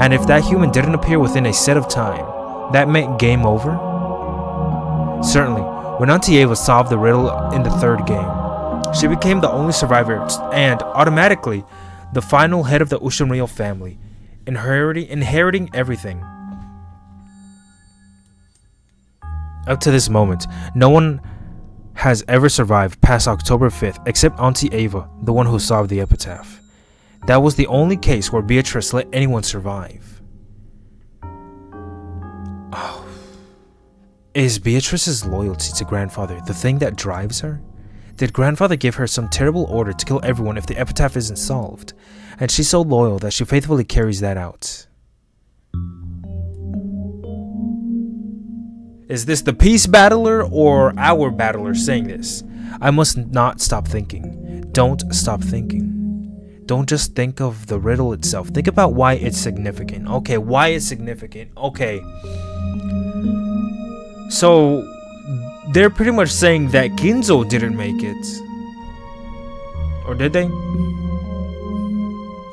And if that human didn't appear within a set of time, that meant game over? Certainly, when Auntie Eva solved the riddle in the third game, she became the only survivor and, automatically, the final head of the Ushinryo family, inheriting everything. Up to this moment, no one has ever survived past October 5th except Auntie Ava, the one who solved the epitaph. That was the only case where Beatrice let anyone survive. Oh. Is Beatrice's loyalty to grandfather the thing that drives her? Did grandfather give her some terrible order to kill everyone if the epitaph isn't solved? And she's so loyal that she faithfully carries that out. Is this the peace battler or our battler saying this? I must not stop thinking. Don't stop thinking. Don't just think of the riddle itself. Think about why it's significant. Okay, why it's significant. Okay. So, they're pretty much saying that Ginzo didn't make it. Or did they?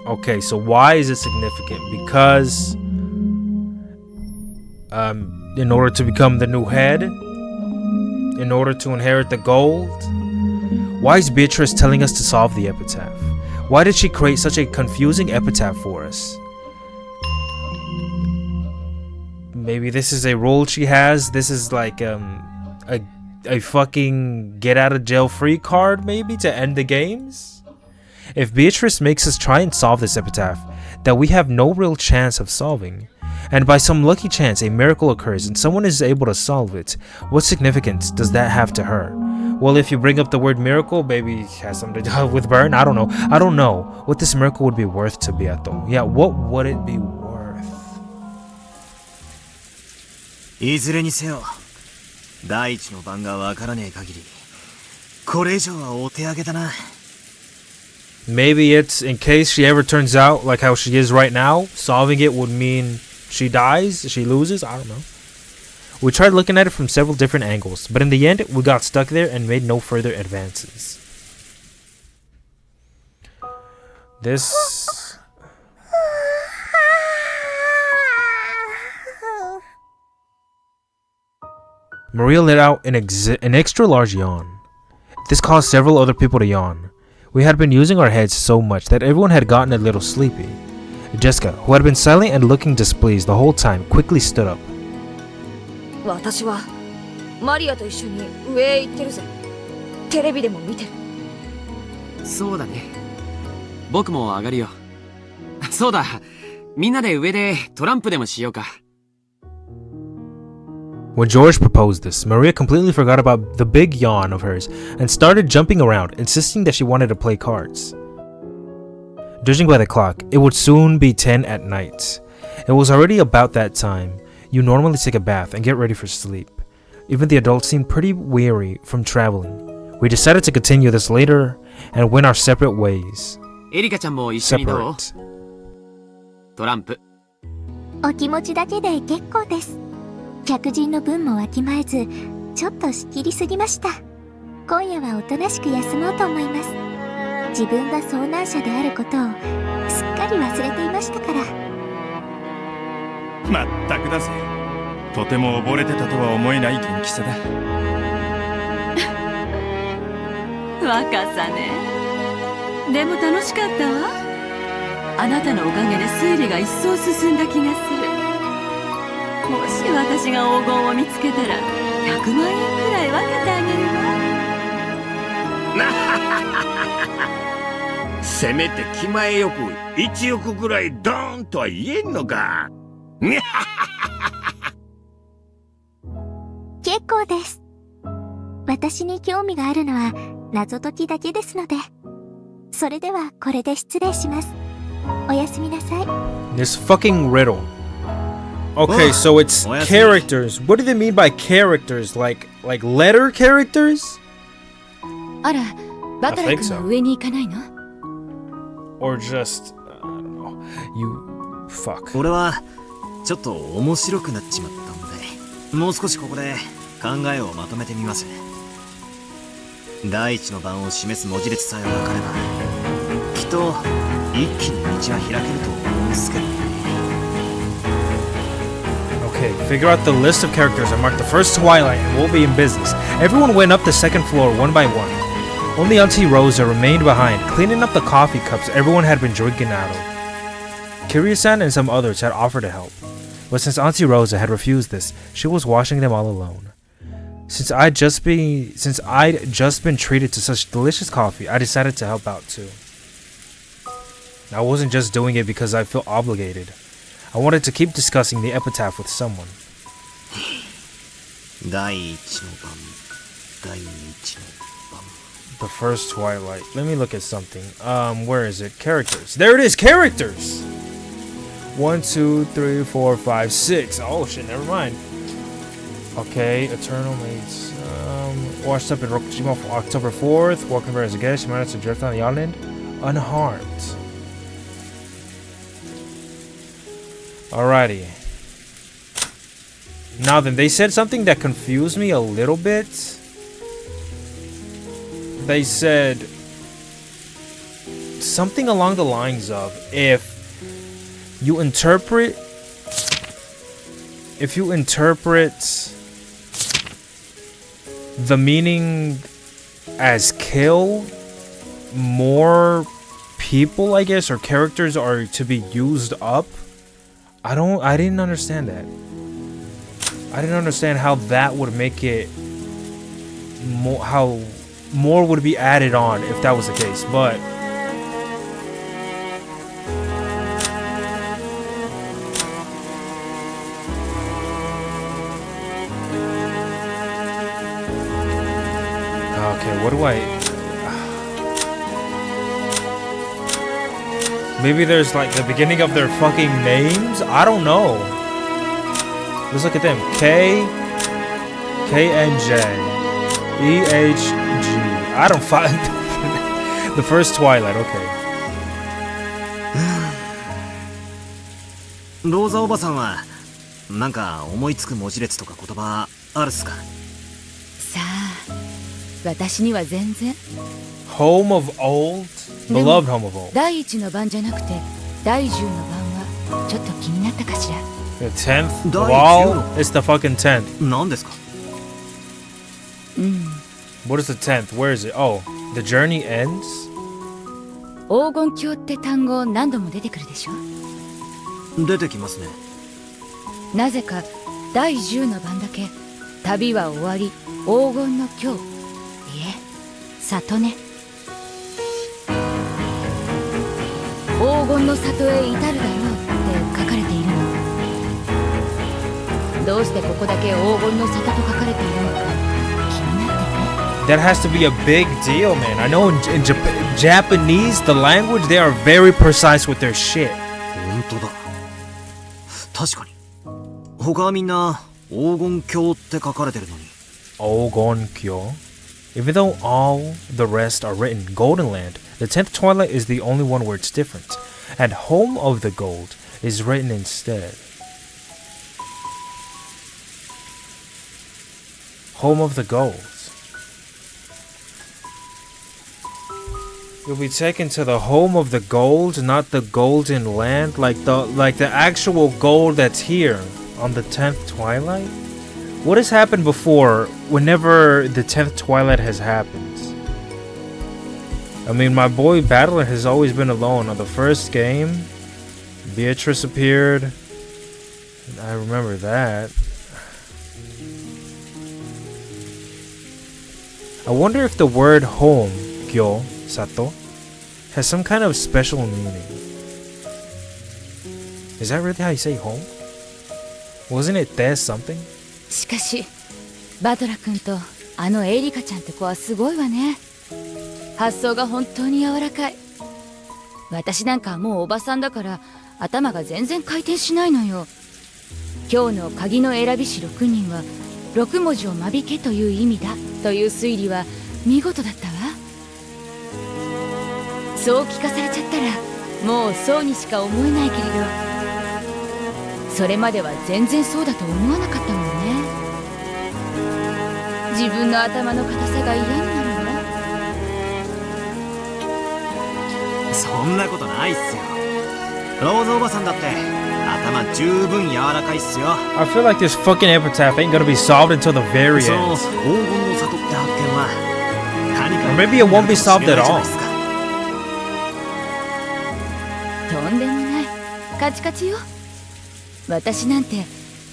Okay, so why is it significant? Because in order to become the new head, in order to inherit the gold. Why is Beatrice telling us to solve the epitaph? Why did she create such a confusing epitaph for us? Maybe this is a role she has. This is like a fucking get out of jail free card, maybe, to end the games. If Beatrice makes us try and solve this epitaph that we have no real chance of solving, and by some lucky chance a miracle occurs and someone is able to solve it, what significance does that have to her? Well, if you bring up the word miracle, maybe it has something to do with burn. I don't know. I don't know what this miracle would be worth to Beato. Yeah, what would it be worth? いずれにせよ、第一の番がわからねえ限り、これ以上はお手上げだな。Maybe it's in case she ever turns out like how she is right now. Solving it would mean she dies, she loses. I don't know. We tried looking at it from several different angles, but in the end, we got stuck there and made no further advances. This... Maria let out an extra large yawn. This caused several other people to yawn. We had been using our heads so much that everyone had gotten a little sleepy. Jessica, who had been silent and looking displeased the whole time, quickly stood up. 私はマリアと一緒に上へ行ってるぜ。テレビでも見てる。そうだね。僕も上がるよ。そうだ。みんなで上でトランプでもしようか。When George proposed this, Maria completely forgot about the big yawn of hers and started jumping around, insisting that she wanted to play cards. Judging by the clock, it would soon be 10 at night. It was already about that time. You normally take a bath and get ready for sleep. Even the adults seemed pretty weary from traveling. We decided to continue this later and went our separate ways. エリカちゃんも一緒にどう？トランプ。お気持ちだけで結構です。客人の分もわきまえず、ちょっとしきりすぎました。今夜はおとなしく休もうと思います。自分が遭難者であることをすっかり忘れていましたから。まったくだぜ。とても溺れてたとは思えない元気さだ。若さね。でも楽しかったわ。あなたのおかげで推理が一層進んだ気がする。もし私が黄金を見つけたら100万円くらい分けてあげるわ。せめて気前よく1億ぐらいドーンとは言えんのか。結構です。私に興味があるのは謎解きだけですので。それではこれで失礼します。おやすみなさい。This fucking riddle. Okay, so it's characters. What do they mean by characters? Like letter characters? あら、バトラ君は上に行かないの？ Or just, I don't know. You fuck. 俺はちょっと面白くなっちまったんで、もう少しここで考えをまとめてみます。第一の番を示す文字列さえ分かれば、きっと一気に道は開けると思うんすけどね。Okay, figure out the list of characters and mark the first twilight and we'll be in business. Everyone went up the second floor one by one. Only Auntie Rosa remained behind, cleaning up the coffee cups everyone had been drinking out of. Kiryu-san and some others had offered to help, but since Auntie Rosa had refused this, she was washing them all alone. Since I'd just been treated to such delicious coffee, I decided to help out too. I wasn't just doing it because I felt obligated. I wanted to keep discussing the epitaph with someone. 第一の番、第一の番。 The first twilight. Let me look at something. Where is it? Characters. There it is. Characters. 1, 2, 3, 4, 5, 6. Oh shit. Never mind. Okay. Eternal Mates. Washed up in Rokujima for October 4th. Welcome here as a guest. You managed to drift on the island unharmed. Alrighty. Now then, they said something that confused me a little bit. They said something along the lines of if you interpret the meaning as kill, more people, I guess, or characters are to be used up. I didn't understand that. I didn't understand how that would make it more, how more would be added on if that was the case, but okay, what do I, maybe there's like the beginning of their fucking names? I don't know. Let's look at them. K N J E H G. I don't find the first Twilight. Okay. ローザおばさんはなんか思いつく文字列とか言葉あるっすか？さあ、私には全然。 Home of Old? Beloved Home of Old. 第一の番じゃなくて第10の番はちょっと気になったかしら。 The 10th of all? It's the fucking 10th. 何ですか？ What is the 10th? Where is it? Oh, the journey ends? 黄金鏡って単語何度も出てくるでしょ？出てきますね。なぜか第10の番だけ旅は終わり黄金の今日、いえ里ね。黄金の里へ至るだろうって書かれているの。どうしてここだけ黄金の里と書かれているのか気になってね。 That has to be a big deal, man. I know in Japanese, the language, they are very precise with their shit. 本当だ。確かに。他はみんな黄金鏡って書かれてるのに。黄金鏡? Even though all the rest are written Golden Land, the 10th Twilight is the only one where it's different. And Home of the Gold is written instead. Home of the Gold. You'll be taken to the home of the gold, not the golden land, like the actual gold that's here on the 10th Twilight. What has happened before whenever the 10th Twilight has happened? I mean, my boy Battler has always been alone. On the first game, Beatrice appeared. I remember that. I wonder if the word home, Gyo, Sato, has some kind of special meaning. Is that really how you say home? Wasn't it there something? しかしバトラ君とあのエリカちゃんって子はすごいわね。発想が本当に柔らかい。私なんかもうおばさんだから頭が全然回転しないのよ。今日の鍵の選び師6人は6文字を間引けという意味だという推理は見事だったわ。そう聞かされちゃったらもうそうにしか思えないけれど、それまでは全然そうだと思わなかったもんね。自分の頭の硬さが嫌になるわ。そんなことないっすよ。ローズおばさんだって頭十分柔らかいっすよ。 I feel like this fucking epitaph ain't gonna be solved until the very そう、 end. 黄金の里って発見は何か Or maybe it won't be solved at all. とんでもない。カチカチよ。私なんて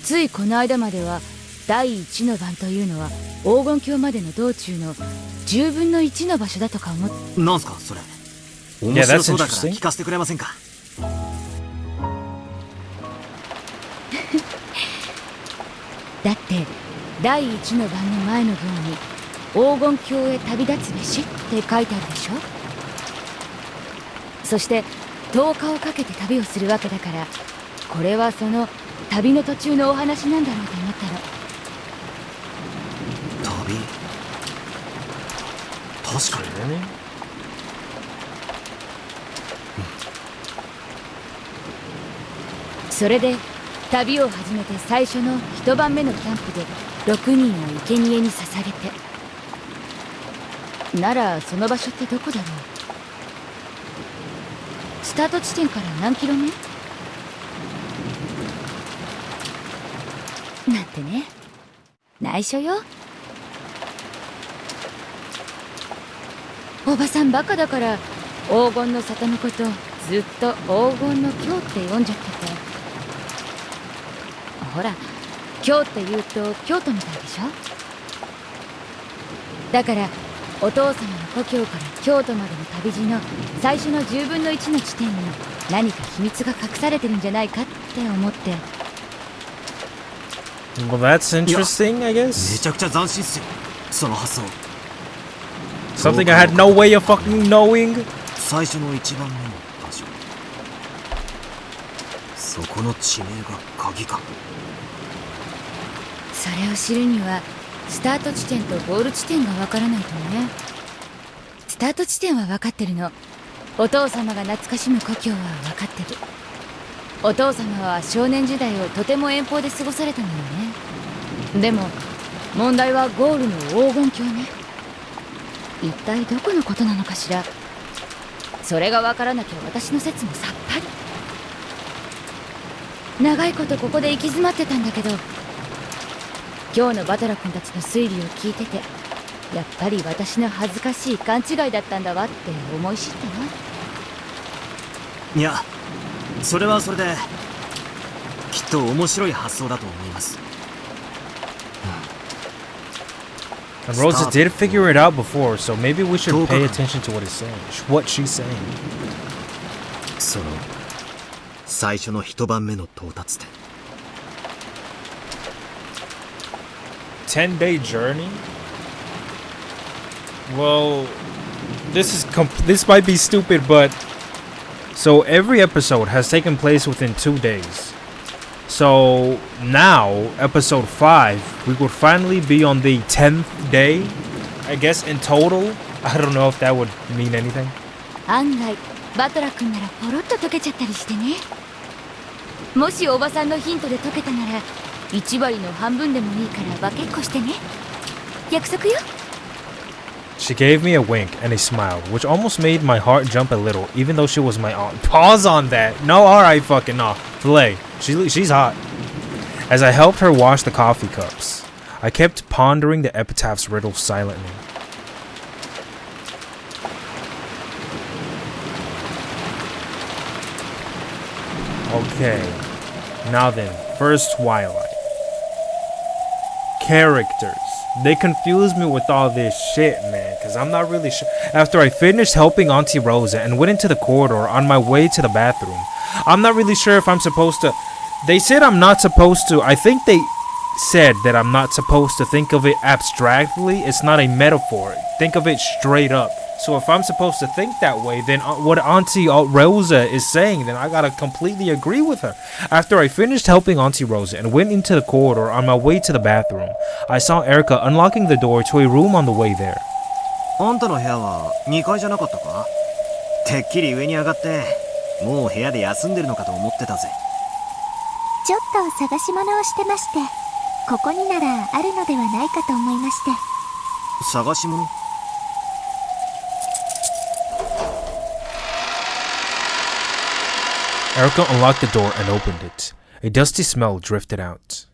ついこの間までは第1の番というのは黄金鏡までの道中の10分の1の場所だとか思って。なんすかそれ。面白そうだから聞かせてくれませんか。だって第一の晩の前の行に黄金郷へ旅立つべしって書いてあるでしょ。そして10日をかけて旅をするわけだから、これはその旅の途中のお話なんだろうと思ったの。旅、確かにね。それで旅を始めて最初の一晩目のキャンプで6人を生贄に捧げて。ならその場所ってどこだろう。スタート地点から何キロ目なんてね。内緒よ。おばさんバカだから黄金の里のことずっと黄金の京って読んじゃってて。ほら、京って言うと京都みたいでしょ。だからお父様の故郷から京都までの旅路の最初の10分の1の地点に何か秘密が隠されてるんじゃないかって思って。Well, that's interesting, I guess. めちゃくちゃ斬新っすよ、その発想。Something I had no way of fucking knowing. 最初の一番目の場所、そこの地名が鍵か。それを知るにはスタート地点とゴール地点がわからないとね。スタート地点は分かってるの。お父様が懐かしむ故郷は分かってる。お父様は少年時代をとても遠方で過ごされたのよね。でも問題はゴールの黄金郷ね。一体どこのことなのかしら。それが分からなきゃ私の説もさっぱり。長いことここで行き詰まってたんだけど、今日のバトラ君たちの推理を聞いてて、やっぱり私の恥ずかしい勘違いだったんだわって思い知ったな。いや、それはそれできっと面白い発想だと思います。And Rosa did figure it out before, so maybe we should pay attention to what he's saying, what she's saying. その最初の一晩目の到達点。10-day journey? Well, this might be stupid, but so every episode has taken place within 2 days. So now, episode 5, we would finally be on the 10th day, I guess, in total. I don't know if that would mean anything. 案外バトラ君ならポロッと解けちゃったりしてね。もしおばさんのヒントで解けたなら1割の半分でもいいから分けっこしてね。約束よ。She gave me a wink and a smile, which almost made my heart jump a little, even though she was my aunt. Pause on that. No, alright, fucking no. Filet. She's hot. As I helped her wash the coffee cups, I kept pondering the epitaph's riddle silently. Okay. Now then, first Twilight. Characters. They confuse me with all this shit, man, because I'm not really sure. After I finished helping Auntie Rosa and went into the corridor on my way to the bathroom, I'm not really sure if I'm supposed to... They said I'm not supposed to... I think they said that I'm not supposed to think of it abstractly. It's not a metaphor. Think of it straight up. So if I'm supposed to think that way, then what Auntie Rosa is saying, then I gotta completely agree with her. After I finished helping Auntie Rosa and went into the corridor on my way to the bathroom, I saw Erika unlocking the door to a room on the way there. あんたの部屋は2階じゃなかったか？てっきり上に上がってもう部屋で休んでるのかと思ってたぜ。ちょっと探し物をしてまして、ここにならあるのではないかと思いまして。探し物Erika unlocked the door and opened it. A dusty smell drifted out.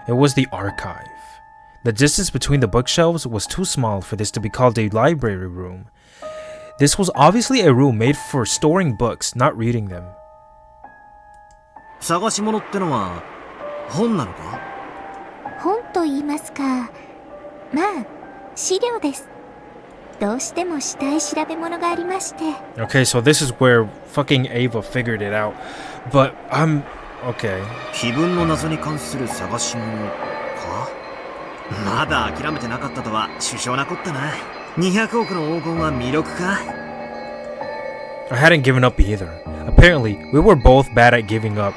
It was the archive. The distance between the bookshelves was too small for this to be called a library room. This was obviously a room made for storing books, not reading them. 探し物ってのは本なのか？本と言いますか、まあ資料です。どうしてもしたい調べ物がありまして。Okay, so this is where fucking Ava figured it out. But I'm okay. 碑文の謎に関する探し物か？まだ諦めてなかったとは殊勝なこったな。200億の黄金は魅力か？ I hadn't given up either. Apparently, we were both bad at giving up.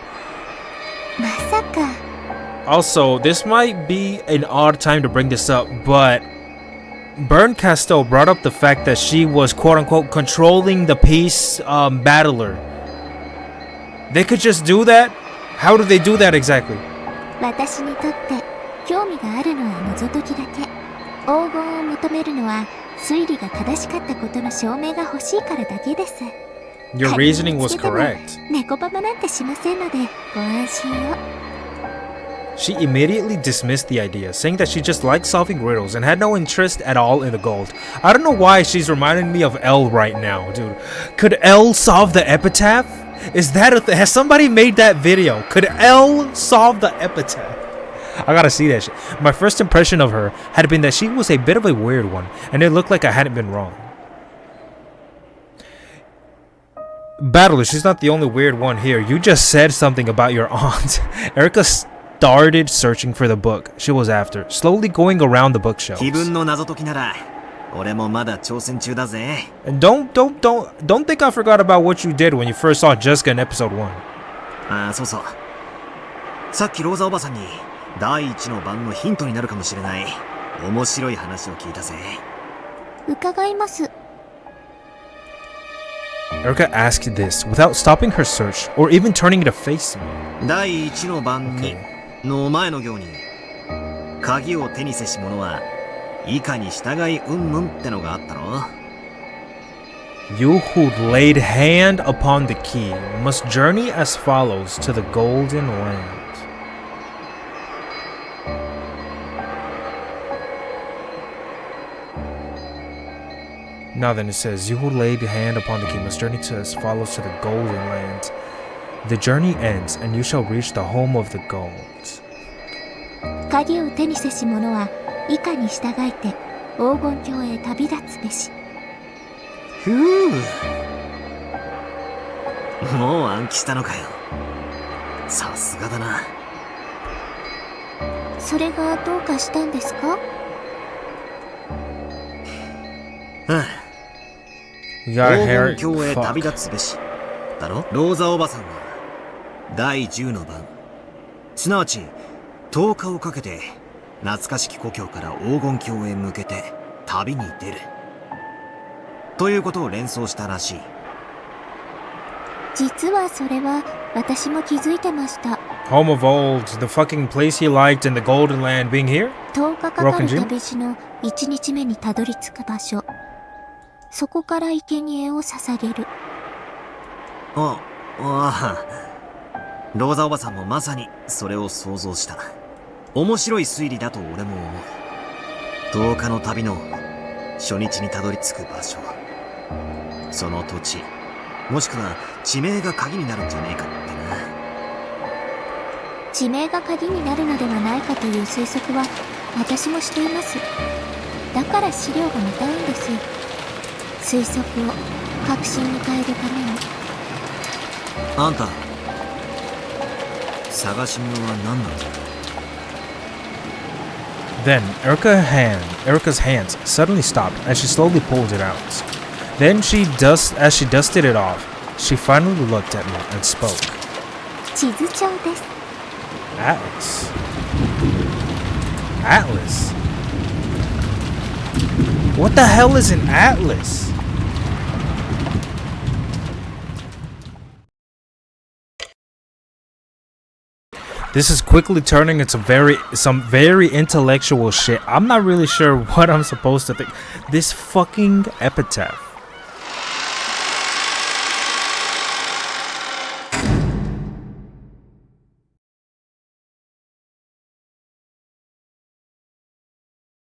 まさか。 Also, this might be an odd time to bring this up, but Bern Castell brought up the fact that she was quote-unquote controlling the peace battler. They could just do that? How do they do that exactly? 私にとって興味があるのは謎解きだけ。黄金を求めるのは推理が正しかったことの証明が欲しいからだけです。 Your reasoning was correct. 猫ババなんてしませんのでご安心を。 She immediately dismissed the idea, saying that she just liked solving riddles and had no interest at all in the gold. I don't know why she's reminding me of Elle right now, dude. Could Elle solve the epitaph? Is that has somebody made that video? Could Elle solve the epitaph? I gotta see that shit. My first impression of her had been that she was a bit of a weird one, and it looked like I hadn't been wrong. Battler, she's not the only weird one here. You just said something about your aunt. Erika started searching for the book she was after, slowly going around the bookshelves. 気分の謎解きなら俺もまだ挑戦中だぜ。 And don't think I forgot about what you did when you first saw Jessica in episode 1. ああ、そうそう。さっきローザおばさんに第一の番のヒントになるかもしれない面白い話を聞いたぜ。伺います。 Erika asked this without stopping her search or even turning to face me. 第一の番にの前の行に鍵を手にせし者は以下に従いうんぬんってのがあったろ。 You who laid hand upon the key must journey as follows to the golden land. Now then, it says, you who laid hand upon the key must journey as follows to the golden land. The journey ends, and you shall reach the home of the gold. 鍵を手にせし者は以下に従いて黄金郷へ旅立つべし。ふう、もう暗記したのかよ。さすがだな。それがどうかしたんですか？黄金郷へ旅立つべしだろ。ローザおばさんは第10の番、すなわち10日をかけて懐かしき故郷から黄金郷へ向けて旅に出るということを連想したらしい。実はそれは私も気づいてました。 Home of old, the fucking place he liked in the golden land being here? 10日かかる旅路の1日目にたどり着く場所。そこから生贄を捧げる。ああ、ローザおばさんもまさにそれを想像した。面白い推理だと俺も思う。10日の旅の初日にたどり着く場所、その土地、もしくは地名が鍵になるんじゃねえかってな。地名が鍵になるのではないかという推測は私もしています。だから資料が見たいんです。推測を確信に変えるために。あんた、探し物は何なんだ？ Then Erika's hands suddenly stopped as she slowly pulled it out. Then as she dusted it off, she finally looked at me and spoke. 地図帳です。Atlas. Atlas? What the hell is an atlas? This is quickly turning into some very intellectual shit. I'm not really sure what I'm supposed to think. This fucking epitaph.